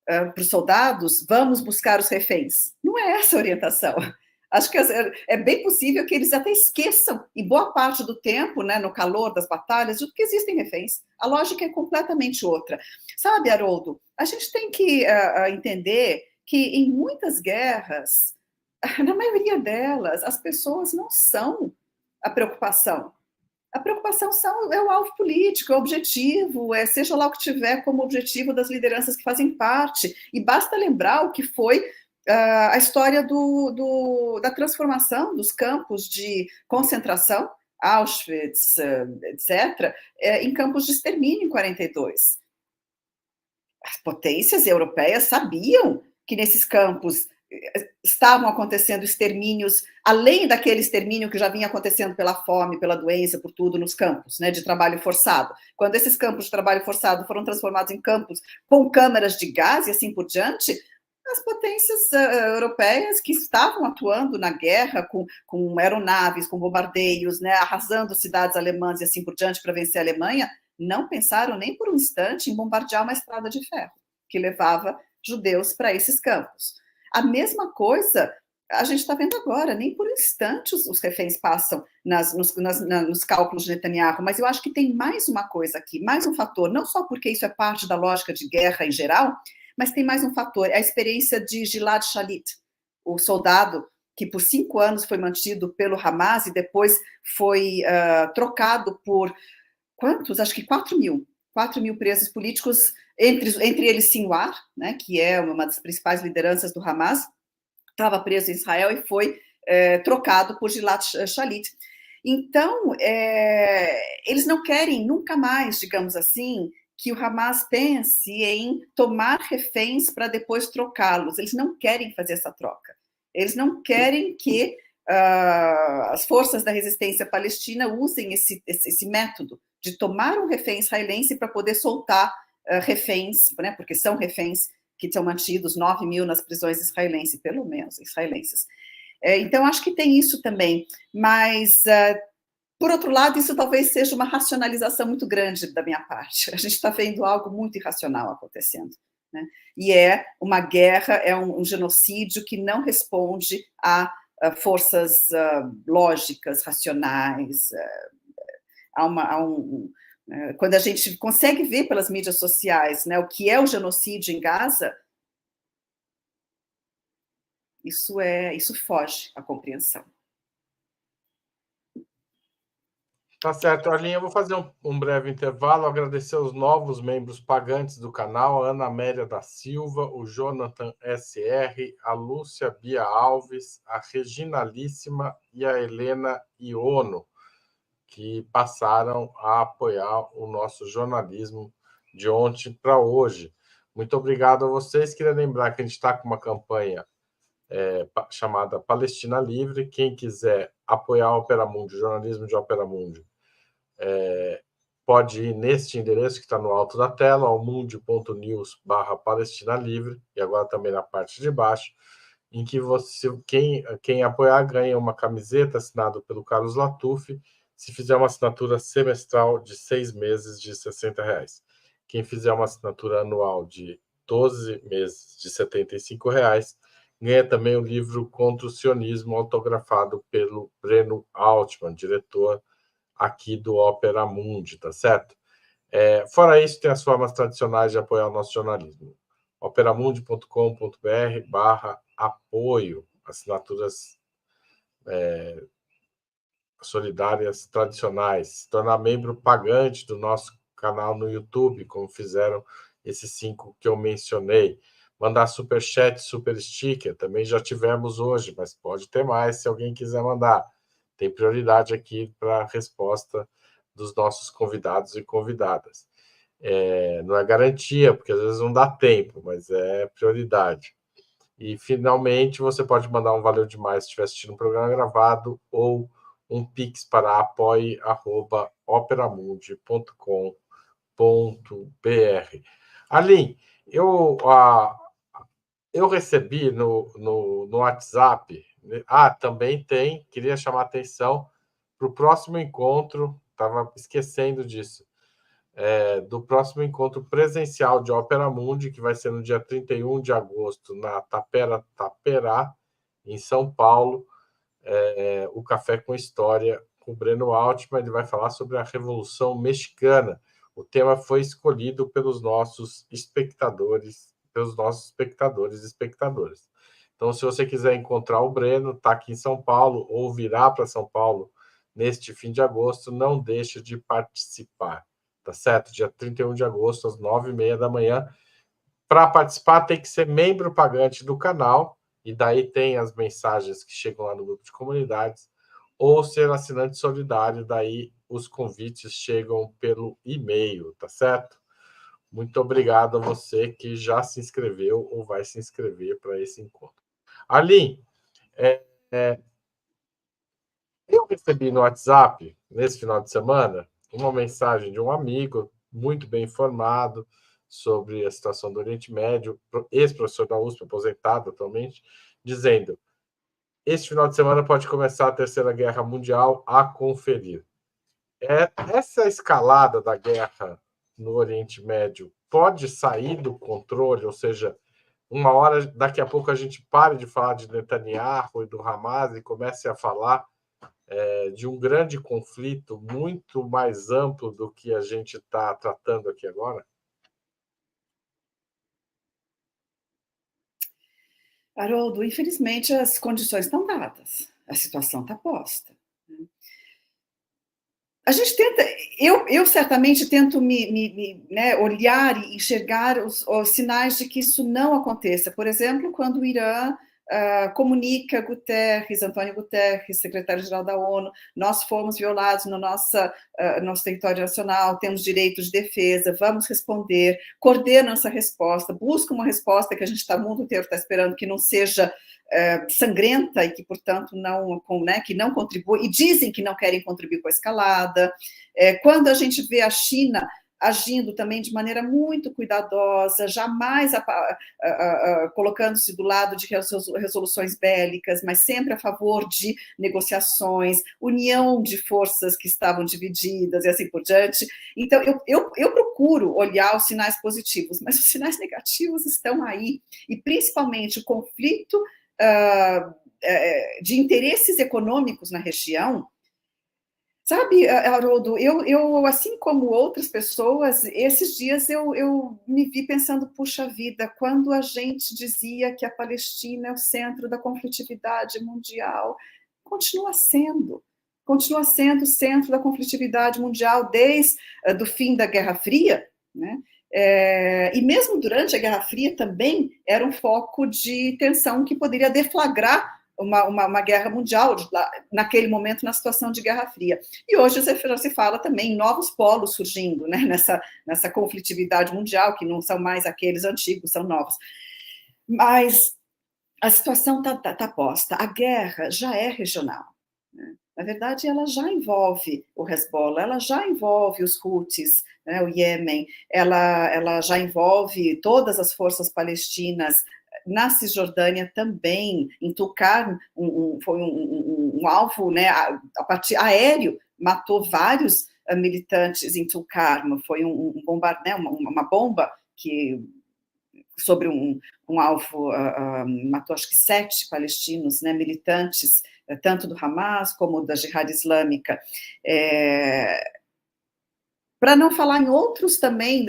para os soldados, vamos buscar os reféns. Não é essa a orientação. Acho que é bem possível que eles até esqueçam, em boa parte do tempo, né, no calor das batalhas, de que existem reféns. A lógica é completamente outra. Sabe, Haroldo, a gente tem que entender que em muitas guerras, na maioria delas, as pessoas não são a preocupação. A preocupação é o alvo político, é o objetivo, seja lá o que tiver como objetivo das lideranças que fazem parte. E basta lembrar o que foi a história da transformação dos campos de concentração, Auschwitz, etc., em campos de extermínio em 42. As potências europeias sabiam que nesses campos estavam acontecendo extermínios, além daquele extermínio que já vinha acontecendo pela fome, pela doença, por tudo nos campos, né, de trabalho forçado. Quando esses campos de trabalho forçado foram transformados em campos com câmaras de gás e assim por diante, as potências europeias que estavam atuando na guerra com aeronaves, com bombardeios, né, arrasando cidades alemãs e assim por diante para vencer a Alemanha, não pensaram nem por um instante em bombardear uma estrada de ferro que levava judeus para esses campos. A mesma coisa a gente está vendo agora, nem por um instante os reféns passam nos cálculos de Netanyahu, mas eu acho que tem mais uma coisa aqui, mais um fator, não só porque isso é parte da lógica de guerra em geral, mas tem mais um fator, é a experiência de Gilad Shalit, o soldado que por 5 anos foi mantido pelo Hamas e depois foi trocado por quantos? Acho que 4.000. 4.000 presos políticos, entre eles Sinwar, né, que é uma das principais lideranças do Hamas, estava preso em Israel e foi trocado por Gilad Shalit. Então, eles não querem nunca mais, digamos assim, que o Hamas pense em tomar reféns para depois trocá-los. Eles não querem fazer essa troca. Eles não querem que as forças da resistência palestina usem esse método de tomar um refém israelense para poder soltar reféns, né, porque são reféns que são mantidos 9.000 nas prisões israelenses, pelo menos, israelenses. Então, acho que tem isso também, mas, por outro lado, isso talvez seja uma racionalização muito grande da minha parte. A gente está vendo algo muito irracional acontecendo, né? E é uma guerra, é um genocídio que não responde a forças lógicas, racionais, quando a gente consegue ver pelas mídias sociais, né, o que é o genocídio em Gaza, isso foge à compreensão. Tá certo, Arlinha. Eu vou fazer um breve intervalo, agradecer os novos membros pagantes do canal, a Ana Amélia da Silva, o Jonathan SR, a Lúcia Bia Alves, a Reginalíssima e a Helena Iono, que passaram a apoiar o nosso jornalismo de ontem para hoje. Muito obrigado a vocês. Queria lembrar que a gente está com uma campanha chamada Palestina Livre. Quem quiser apoiar a Opera Mundi, o jornalismo de Opera Mundi, pode ir neste endereço que está no alto da tela, almundi.news/Palestina Livre, e agora também na parte de baixo, em que quem apoiar ganha uma camiseta assinada pelo Carlos Latuf, se fizer uma assinatura semestral de 6 meses de R$60. Quem fizer uma assinatura anual de 12 meses de R$75, ganha também o livro Contra o Sionismo, autografado pelo Breno Altman, diretor aqui do Opera Mundi, tá certo? Fora isso, tem as formas tradicionais de apoiar o nosso jornalismo. operamundi.com.br/apoio, assinaturas solidárias tradicionais, se tornar membro pagante do nosso canal no YouTube, como fizeram esses 5 que eu mencionei, mandar superchat, super sticker, também já tivemos hoje, mas pode ter mais se alguém quiser mandar. Tem prioridade aqui para a resposta dos nossos convidados e convidadas. Não é garantia, porque às vezes não dá tempo, mas é prioridade. E, finalmente, você pode mandar um valeu demais se estiver assistindo um programa gravado ou um pix para apoie@operamundi.com.br. Aline, eu recebi no WhatsApp. Também queria chamar a atenção para o próximo encontro, estava esquecendo disso, do próximo encontro presencial de Opera Mundi, que vai ser no dia 31 de agosto, na Taperá, em São Paulo, o Café com História, com o Breno Altman. Ele vai falar sobre a Revolução Mexicana. O tema foi escolhido pelos nossos espectadores e espectadoras. Então, se você quiser encontrar o Breno, está aqui em São Paulo, ou virá para São Paulo neste fim de agosto, não deixe de participar, tá certo? Dia 31 de agosto, às 9h30 da manhã. Para participar, tem que ser membro pagante do canal, e daí tem as mensagens que chegam lá no grupo de comunidades, ou ser assinante solidário, daí os convites chegam pelo e-mail, tá certo? Muito obrigado a você que já se inscreveu ou vai se inscrever para esse encontro. Aline, eu recebi no WhatsApp, nesse final de semana, uma mensagem de um amigo muito bem informado sobre a situação do Oriente Médio, ex-professor da USP, aposentado atualmente, dizendo: este final de semana pode começar a Terceira Guerra Mundial, a conferir. Essa escalada da guerra no Oriente Médio pode sair do controle, ou seja, uma hora, daqui a pouco, a gente pare de falar de Netanyahu e do Hamas e comece a falar de um grande conflito muito mais amplo do que a gente está tratando aqui agora? Haroldo, infelizmente as condições estão dadas, a situação está posta. a gente tenta, eu certamente tento né, olhar e enxergar os sinais de que isso não aconteça. Por exemplo, quando o Irã comunica Guterres, Antônio Guterres, secretário-geral da ONU, nós fomos violados no nosso território nacional, temos direito de defesa, vamos responder, coordena essa resposta, busca uma resposta que o mundo inteiro está esperando, que não seja sangrenta e que, portanto, que não contribui, e dizem que não querem contribuir com a escalada. Quando a gente vê a China agindo também de maneira muito cuidadosa, jamais colocando-se do lado de resoluções bélicas, mas sempre a favor de negociações, união de forças que estavam divididas e assim por diante. Então, eu procuro olhar os sinais positivos, mas os sinais negativos estão aí, e principalmente o conflito de interesses econômicos na região. Sabe, Haroldo, eu, assim como outras pessoas, esses dias eu me vi pensando, puxa vida, quando a gente dizia que a Palestina é o centro da conflitividade mundial, continua sendo o centro da conflitividade mundial desde o fim da Guerra Fria, né? E mesmo durante a Guerra Fria também era um foco de tensão que poderia deflagrar uma guerra mundial, naquele momento, na situação de Guerra Fria. E hoje já se fala também em novos polos surgindo, né, nessa conflitividade mundial, que não são mais aqueles antigos, são novos. Mas a situação está posta. A guerra já é regional, né? Na verdade, ela já envolve o Hezbollah, ela já envolve os Houthis, né, o Iêmen, ela já envolve todas as forças palestinas. Na Cisjordânia também, em Tulkarm, foi um alvo, né, a partir aéreo, matou vários militantes em Tulkarm, foi um bombardeio, uma bomba que sobre um alvo, matou acho que 7 palestinos, né, militantes, tanto do Hamas como da Jihad Islâmica. Para não falar em outros também,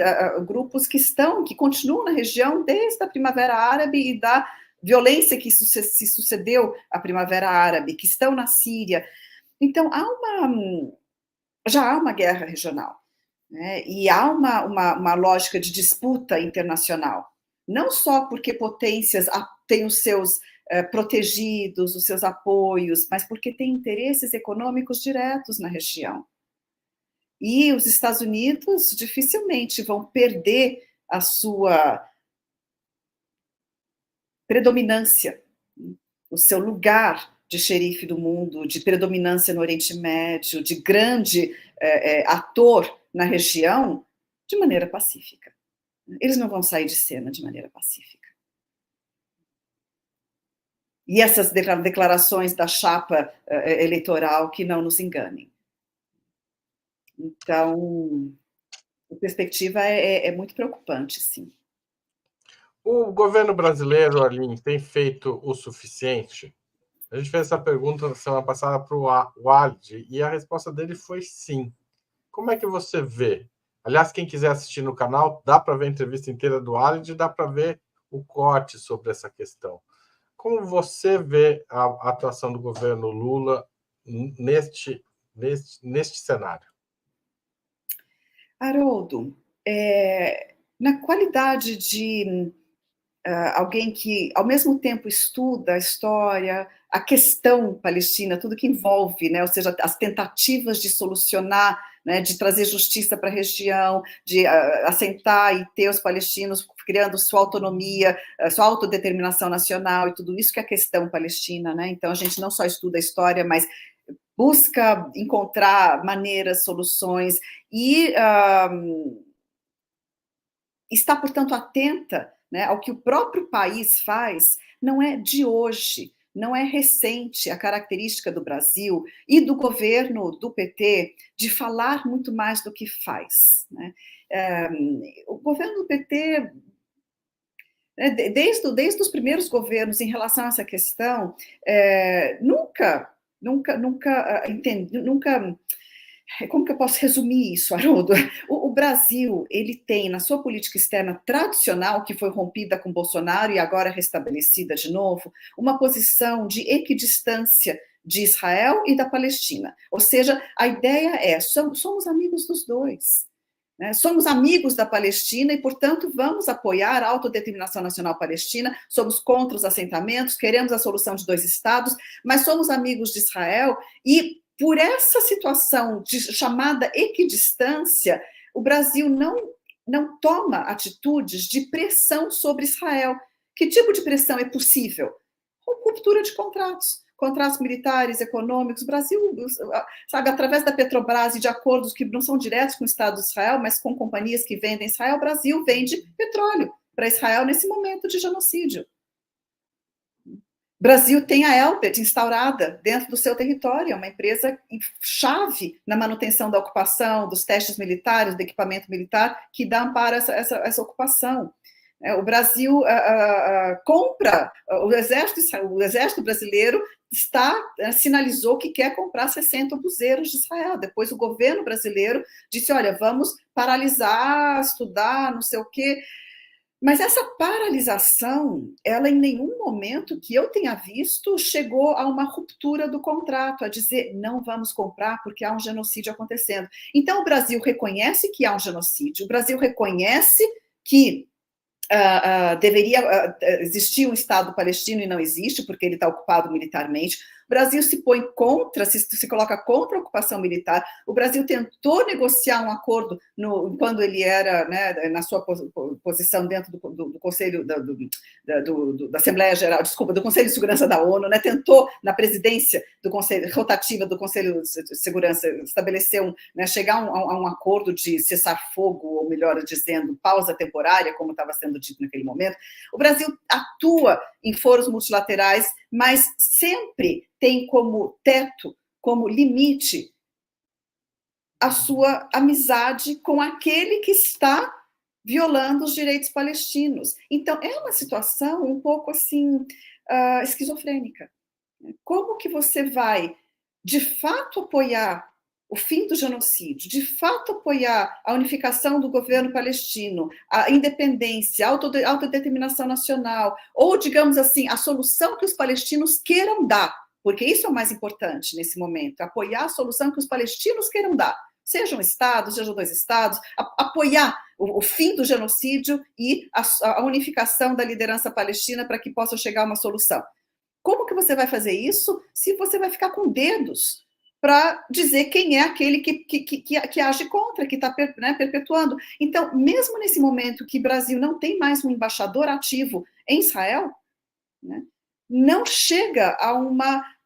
grupos que continuam na região desde a Primavera Árabe e da violência que se sucedeu à Primavera Árabe, que estão na Síria. Então, já há uma guerra regional, né? E há uma lógica de disputa internacional, não só porque potências têm os seus protegidos, os seus apoios, mas porque têm interesses econômicos diretos na região. E os Estados Unidos dificilmente vão perder a sua predominância, o seu lugar de xerife do mundo, de predominância no Oriente Médio, de grande ator na região, de maneira pacífica. Eles não vão sair de cena de maneira pacífica. E essas declarações da chapa eleitoral que não nos enganem. Então, a perspectiva é muito preocupante, sim. O governo brasileiro, Aline, tem feito o suficiente? A gente fez essa pergunta na semana passada para o Walid e a resposta dele foi sim. Como é que você vê? Aliás, quem quiser assistir no canal, dá para ver a entrevista inteira do Walid e dá para ver o corte sobre essa questão. Como você vê a atuação do governo Lula neste cenário? Haroldo, na qualidade de alguém que, ao mesmo tempo, estuda a história, a questão palestina, tudo que envolve, né, ou seja, as tentativas de solucionar, né, de trazer justiça para a região, de assentar e ter os palestinos criando sua autonomia, sua autodeterminação nacional e tudo isso que é a questão palestina, né? Então, a gente não só estuda a história, mas busca encontrar maneiras, soluções e está, portanto, atenta, né, ao que o próprio país faz. Não é de hoje, não é recente a característica do Brasil e do governo do PT de falar muito mais do que faz, né? O governo do PT, né, desde os primeiros governos em relação a essa questão, nunca entendeu, nunca. Como que eu posso resumir isso, Haroldo? O Brasil, ele tem, na sua política externa tradicional, que foi rompida com Bolsonaro e agora restabelecida de novo, uma posição de equidistância, de Israel e da Palestina. Ou seja, a ideia é, somos amigos dos dois. Né? Somos amigos da Palestina e, portanto, vamos apoiar a autodeterminação nacional palestina, somos contra os assentamentos, queremos a solução de 2 estados, mas somos amigos de Israel e, por essa situação de chamada equidistância, o Brasil não toma atitudes de pressão sobre Israel. Que tipo de pressão é possível? Ruptura de contratos militares, econômicos. O Brasil, sabe, através da Petrobras e de acordos que não são diretos com o Estado de Israel, mas com companhias que vendem Israel, o Brasil vende petróleo para Israel nesse momento de genocídio. O Brasil tem a Elbit instaurada dentro do seu território, é uma empresa chave na manutenção da ocupação, dos testes militares, do equipamento militar, que dá amparo a essa ocupação. O Brasil compra, o exército brasileiro sinalizou que quer comprar 60 obuseiros de Israel. Depois o governo brasileiro disse, olha, vamos paralisar, estudar, não sei o quê. Mas essa paralisação, ela em nenhum momento que eu tenha visto chegou a uma ruptura do contrato, a dizer, não vamos comprar porque há um genocídio acontecendo. Então o Brasil reconhece que há um genocídio, o Brasil reconhece que deveria existir um Estado palestino e não existe, porque ele está ocupado militarmente. O Brasil se põe contra, se coloca contra a ocupação militar. O Brasil tentou negociar um acordo quando ele era, né, na sua posição dentro do Conselho da Assembleia Geral, desculpa, do Conselho de Segurança da ONU, né, tentou na presidência do Conselho rotativa do Conselho de Segurança estabelecer chegar a um acordo de cessar-fogo, ou melhor dizendo, pausa temporária, como estava sendo dito naquele momento. O Brasil atua em foros multilaterais, mas sempre tem como teto, como limite, a sua amizade com aquele que está violando os direitos palestinos. Então, é uma situação um pouco assim, esquizofrênica. Como que você vai, de fato, apoiar o fim do genocídio, de fato apoiar a unificação do governo palestino, a independência, a autodeterminação nacional, ou, digamos assim, a solução que os palestinos queiram dar, porque isso é o mais importante nesse momento, apoiar a solução que os palestinos queiram dar, sejam estados, sejam 2 estados, apoiar o fim do genocídio e a unificação da liderança palestina para que possa chegar a uma solução. Como que você vai fazer isso se você vai ficar com dedos para dizer quem é aquele que age contra, que está perpetuando? Então, mesmo nesse momento que o Brasil não tem mais um embaixador ativo em Israel, né, não chega a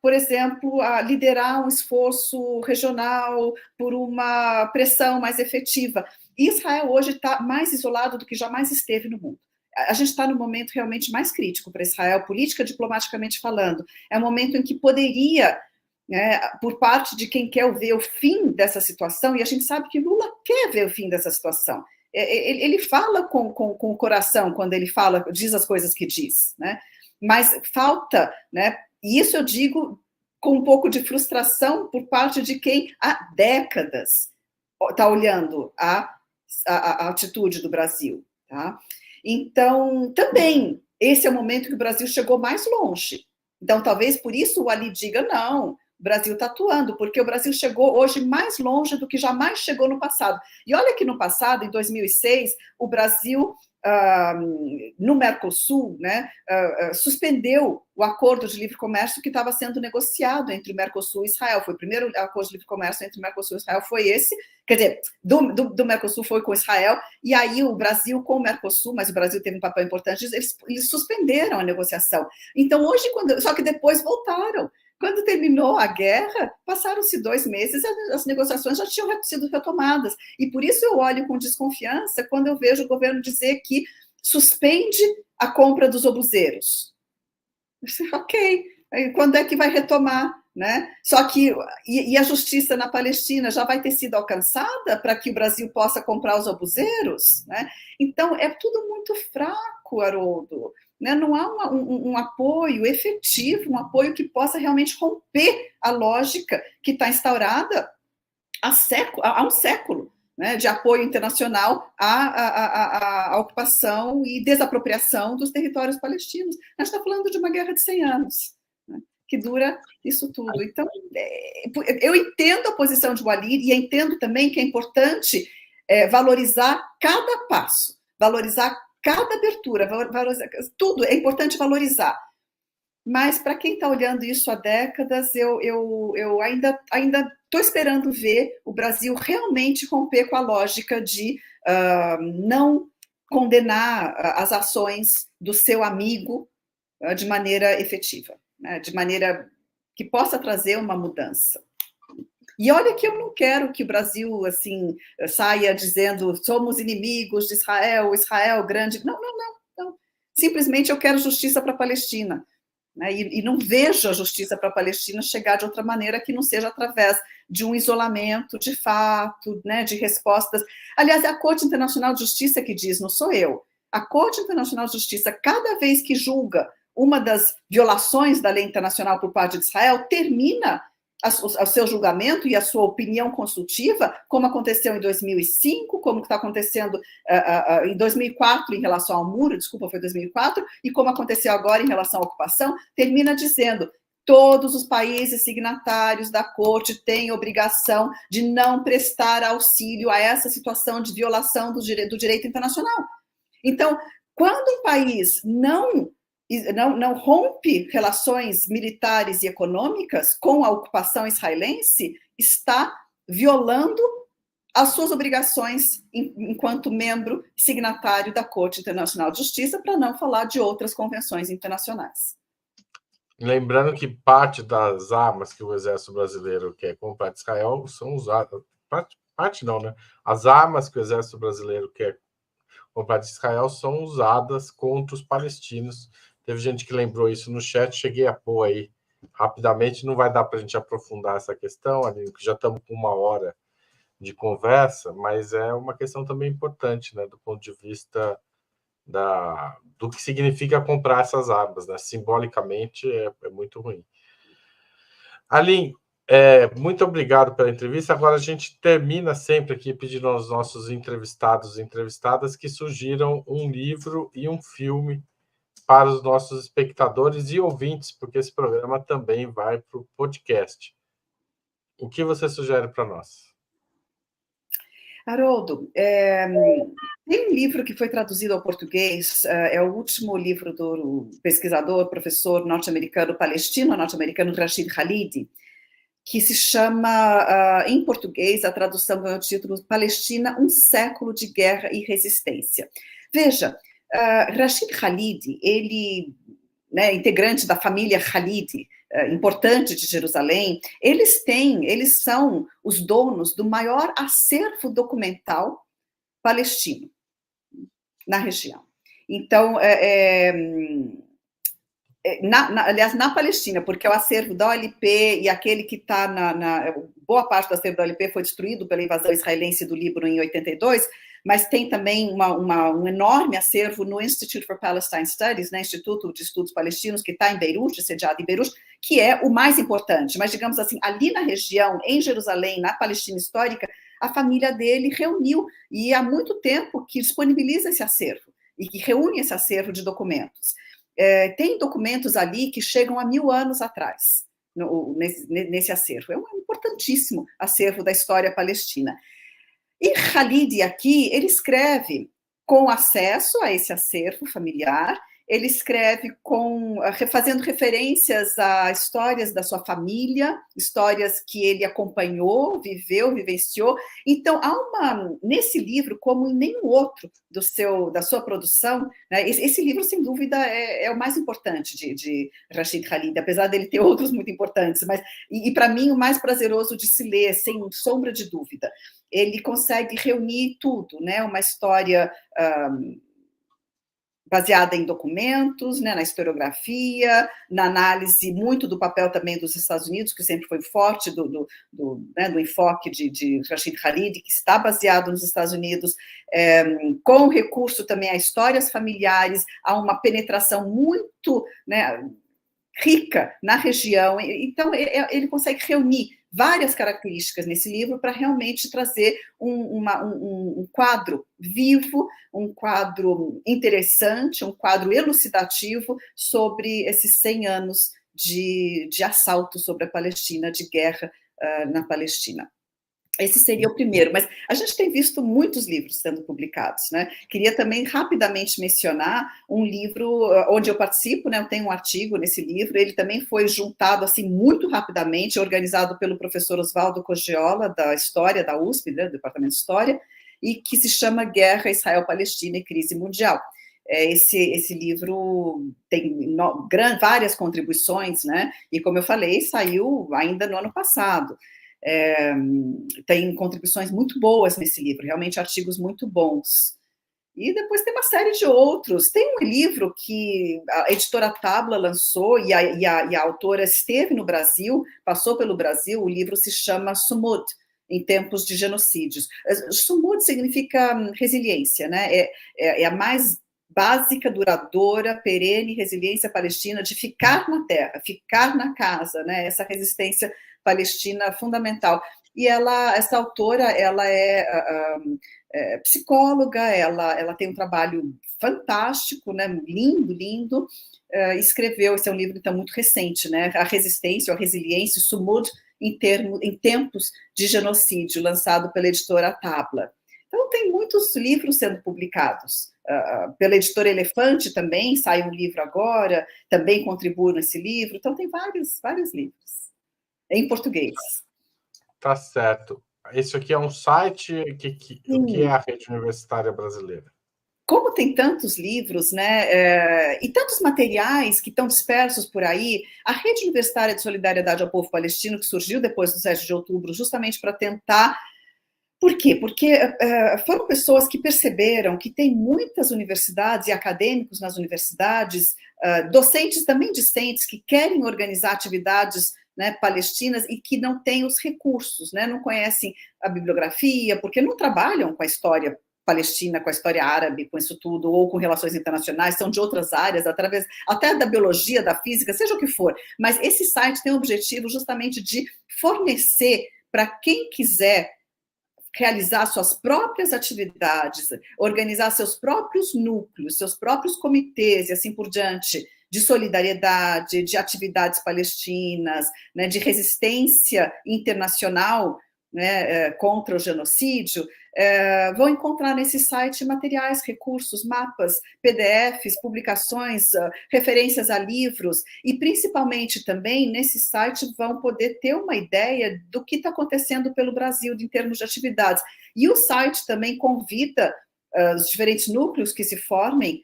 por exemplo, a liderar um esforço regional por uma pressão mais efetiva. Israel hoje está mais isolado do que jamais esteve no mundo. A gente está no momento realmente mais crítico para Israel, política, diplomaticamente falando. É um momento em que poderia, por parte de quem quer ver o fim dessa situação, e a gente sabe que Lula quer ver o fim dessa situação. Ele fala com o coração quando ele diz as coisas que diz, né? Mas falta, né? E isso eu digo com um pouco de frustração por parte de quem há décadas está olhando a atitude do Brasil, tá? Então, também, esse é o momento que o Brasil chegou mais longe. Então, talvez por isso o Ali diga, não, o Brasil está atuando, porque o Brasil chegou hoje mais longe do que jamais chegou no passado. E olha que no passado, em 2006, o Brasil, no Mercosul, né, suspendeu o acordo de livre comércio que estava sendo negociado entre o Mercosul e Israel. Foi o primeiro acordo de livre comércio entre o Mercosul e Israel, foi esse. Quer dizer, do Mercosul foi com Israel, e aí o Brasil com o Mercosul, mas o Brasil teve um papel importante, eles suspenderam a negociação. Então, hoje, só que depois voltaram. Quando terminou a guerra, passaram-se 2 meses, as negociações já tinham sido retomadas. E por isso eu olho com desconfiança quando eu vejo o governo dizer que suspende a compra dos obuseiros. Ok, quando é que vai retomar? Né? Só que, e a justiça na Palestina já vai ter sido alcançada para que o Brasil possa comprar os obuseiros? Né? Então, é tudo muito fraco, Haroldo. Né? Não há um apoio efetivo, um apoio que possa realmente romper a lógica que está instaurada há um século, né, de apoio internacional à ocupação e desapropriação dos territórios palestinos. A gente está falando de uma guerra de 100 anos, né, que dura isso tudo. Então, eu entendo a posição de Walid e entendo também que é importante valorizar cada passo, valorizar cada abertura, valorizar, tudo é importante valorizar. Mas, para quem está olhando isso há décadas, eu ainda estou esperando ver o Brasil realmente romper com a lógica de não condenar as ações do seu amigo de maneira efetiva, né? De maneira que possa trazer uma mudança. E olha que eu não quero que o Brasil assim saia dizendo somos inimigos de Israel, Israel grande. Não. Simplesmente eu quero justiça para a Palestina. Né? E não vejo a justiça para a Palestina chegar de outra maneira que não seja através de um isolamento de fato, né? De respostas. Aliás, é a Corte Internacional de Justiça que diz, não sou eu. A Corte Internacional de Justiça, cada vez que julga uma das violações da lei internacional por parte de Israel, termina o seu julgamento e a sua opinião consultiva, como aconteceu em 2005, como está acontecendo em 2004 em relação ao muro, desculpa, foi 2004, e como aconteceu agora em relação à ocupação, termina dizendo todos os países signatários da Corte têm obrigação de não prestar auxílio a essa situação de violação do direito internacional. Então, quando um país não rompe relações militares e econômicas com a ocupação israelense, está violando as suas obrigações enquanto membro signatário da Corte Internacional de Justiça, para não falar de outras convenções internacionais. Lembrando que parte das armas que o exército brasileiro quer comprar de Israel são usadas... Parte não, né? As armas que o exército brasileiro quer comprar de Israel são usadas contra os palestinos. Teve gente que lembrou isso no chat, cheguei a pôr aí rapidamente. Não vai dar para a gente aprofundar essa questão, Aline, porque já estamos com 1 hora de conversa, mas é uma questão também importante, né, do ponto de vista do que significa comprar essas armas, né? Simbolicamente é muito ruim. Aline, muito obrigado pela entrevista. Agora a gente termina sempre aqui pedindo aos nossos entrevistados e entrevistadas que sugiram um livro e um filme para os nossos espectadores e ouvintes, porque esse programa também vai para o podcast. O que você sugere para nós? Haroldo, tem um livro que foi traduzido ao português, é o último livro do pesquisador, professor norte-americano Rashid Khalidi, que se chama, em português, a tradução ganhou o título Palestina, um século de guerra e resistência. Veja, Rashid Khalidi, ele, né, integrante da família Khalidi, importante de Jerusalém, eles são os donos do maior acervo documental palestino na região. Então, aliás, na Palestina, porque o acervo da OLP e aquele que está boa parte do acervo da OLP foi destruído pela invasão israelense do Líbano em 82, mas tem também um enorme acervo no Institute for Palestine Studies, né, Instituto de Estudos Palestinos, que está em Beirute, sediado em Beirute, que é o mais importante. Mas, digamos assim, ali na região, em Jerusalém, na Palestina histórica, a família dele reuniu, e há muito tempo que disponibiliza esse acervo, e que reúne esse acervo de documentos. Tem documentos ali que chegam a 1000 anos atrás, nesse acervo. É um importantíssimo acervo da história palestina. E Khalidi aqui, ele escreve com acesso a esse acervo familiar, ele escreve fazendo referências a histórias da sua família, histórias que ele acompanhou, viveu, vivenciou. Então, nesse livro, como em nenhum outro da sua produção, né, esse livro, sem dúvida, é o mais importante de Rashid Khalidi, apesar dele ter outros muito importantes, mas, e para mim, o mais prazeroso de se ler, sem sombra de dúvida. Ele consegue reunir tudo, né, uma história baseada em documentos, né, na historiografia, na análise muito do papel também dos Estados Unidos, que sempre foi forte do enfoque de Rashid Khalidi, que está baseado nos Estados Unidos, com recurso também a histórias familiares, a uma penetração muito, né, rica na região. Então, ele consegue reunir várias características nesse livro para realmente trazer um quadro vivo, um quadro interessante, um quadro elucidativo sobre esses 100 anos de assalto sobre a Palestina, de guerra na Palestina. Esse seria o primeiro, mas a gente tem visto muitos livros sendo publicados, né? Queria também rapidamente mencionar um livro onde eu participo, né? Eu tenho um artigo nesse livro, ele também foi juntado assim muito rapidamente, organizado pelo professor Oswaldo Cogiola, da História da USP, né? Do Departamento de História, e que se chama Guerra Israel-Palestina e Crise Mundial. Esse livro tem várias contribuições, né? E como eu falei, saiu ainda no ano passado. Tem contribuições muito boas nesse livro, realmente artigos muito bons. E depois tem uma série de outros. Tem um livro que a editora Tabla lançou, e a autora esteve no Brasil, passou pelo Brasil, o livro se chama Sumud, em tempos de genocídios. Sumud significa resiliência, né? É a mais básica, duradoura, perene resiliência palestina de ficar na terra, ficar na casa, né? Essa resistência palestina fundamental. E essa autora, ela é psicóloga, ela tem um trabalho fantástico, né? Lindo, lindo. Escreveu, esse é um livro então muito recente, né? A resistência, a resiliência, Sumud em tempos de genocídio, lançado pela editora Tabla. Então, tem muitos livros sendo publicados. Pela editora Elefante também, sai um livro agora, também contribuo nesse livro. Então, tem vários livros em português. Tá certo. Esse aqui é um site, o que é a Rede Universitária Brasileira? Como tem tantos livros, né, e tantos materiais que estão dispersos por aí, a Rede Universitária de Solidariedade ao Povo Palestino, que surgiu depois do 7 de outubro, justamente para tentar... Por quê? Porque foram pessoas que perceberam que tem muitas universidades e acadêmicos nas universidades, docentes também discentes, que querem organizar atividades, né, palestinas e que não têm os recursos, né, não conhecem a bibliografia, porque não trabalham com a história palestina, com a história árabe, com isso tudo, ou com relações internacionais, são de outras áreas, através até da biologia, da física, seja o que for. Mas esse site tem o objetivo justamente de fornecer para quem quiser realizar suas próprias atividades, organizar seus próprios núcleos, seus próprios comitês e assim por diante, de solidariedade, de atividades palestinas, né, de resistência internacional, né, contra o genocídio, vão encontrar nesse site materiais, recursos, mapas, PDFs, publicações, referências a livros, e principalmente também nesse site vão poder ter uma ideia do que está acontecendo pelo Brasil em termos de atividades. E o site também convida os diferentes núcleos que se formem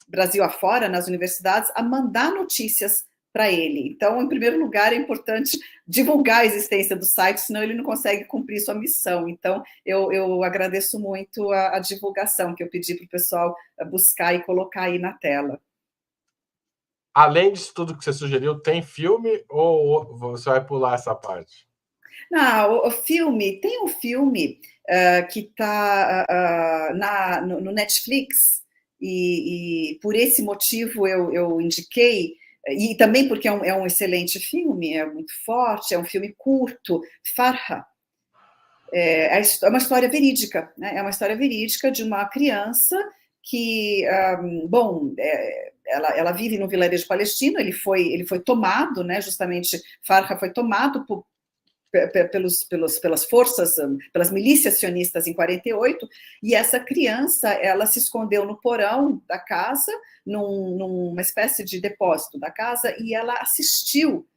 Brasil afora, nas universidades, a mandar notícias para ele. Então, em primeiro lugar, é importante divulgar a existência do site, senão ele não consegue cumprir sua missão. Então, eu agradeço muito a divulgação que eu pedi para o pessoal buscar e colocar aí na tela. Além disso tudo que você sugeriu, tem filme ou você vai pular essa parte? Não, o filme, tem um filme que está no Netflix, e por esse motivo eu indiquei, e também porque é um excelente filme, é muito forte, é um filme curto, Farha. É uma história verídica, né? É uma história verídica de uma criança que, ela vive no vilarejo palestino, ele foi tomado, né? Justamente, Farha foi tomado pelas forças, pelas milícias sionistas em 48, e essa criança, ela se escondeu no porão da casa, numa espécie de depósito da casa, e ela assistiu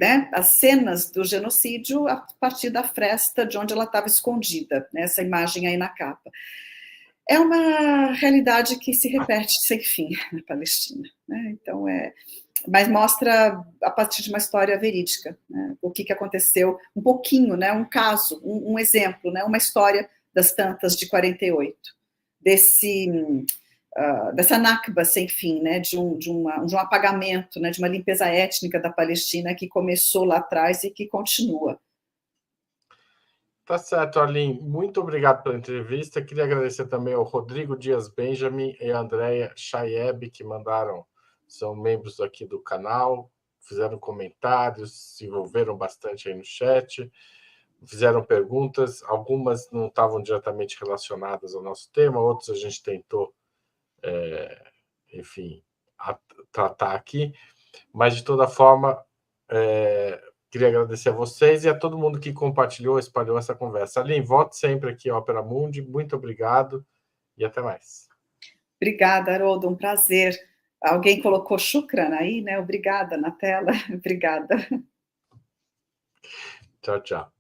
né, as cenas do genocídio a partir da fresta de onde ela estava escondida, né, essa imagem aí na capa. É uma realidade que se repete sem fim na Palestina, né? Então mas mostra a partir de uma história verídica, né, o que aconteceu, um pouquinho, né, um caso, um exemplo, né, uma história das tantas de 48, dessa Nakba sem fim, né, de um apagamento, né, de uma limpeza étnica da Palestina que começou lá atrás e que continua. Tá certo, Arlene. Muito obrigado pela entrevista. Queria agradecer também ao Rodrigo Dias Benjamin e a Andréia Chayeb, que são membros aqui do canal, fizeram comentários, se envolveram bastante aí no chat, fizeram perguntas. Algumas não estavam diretamente relacionadas ao nosso tema, outras a gente tentou, enfim, tratar aqui. Mas, de toda forma, queria agradecer a vocês e a todo mundo que compartilhou, espalhou essa conversa. Aline, volte sempre aqui ao Opera Mundi. Muito obrigado e até mais. Obrigada, Haroldo, um prazer. Alguém colocou shukran aí, né? Obrigada na tela. Obrigada. Tchau, tchau.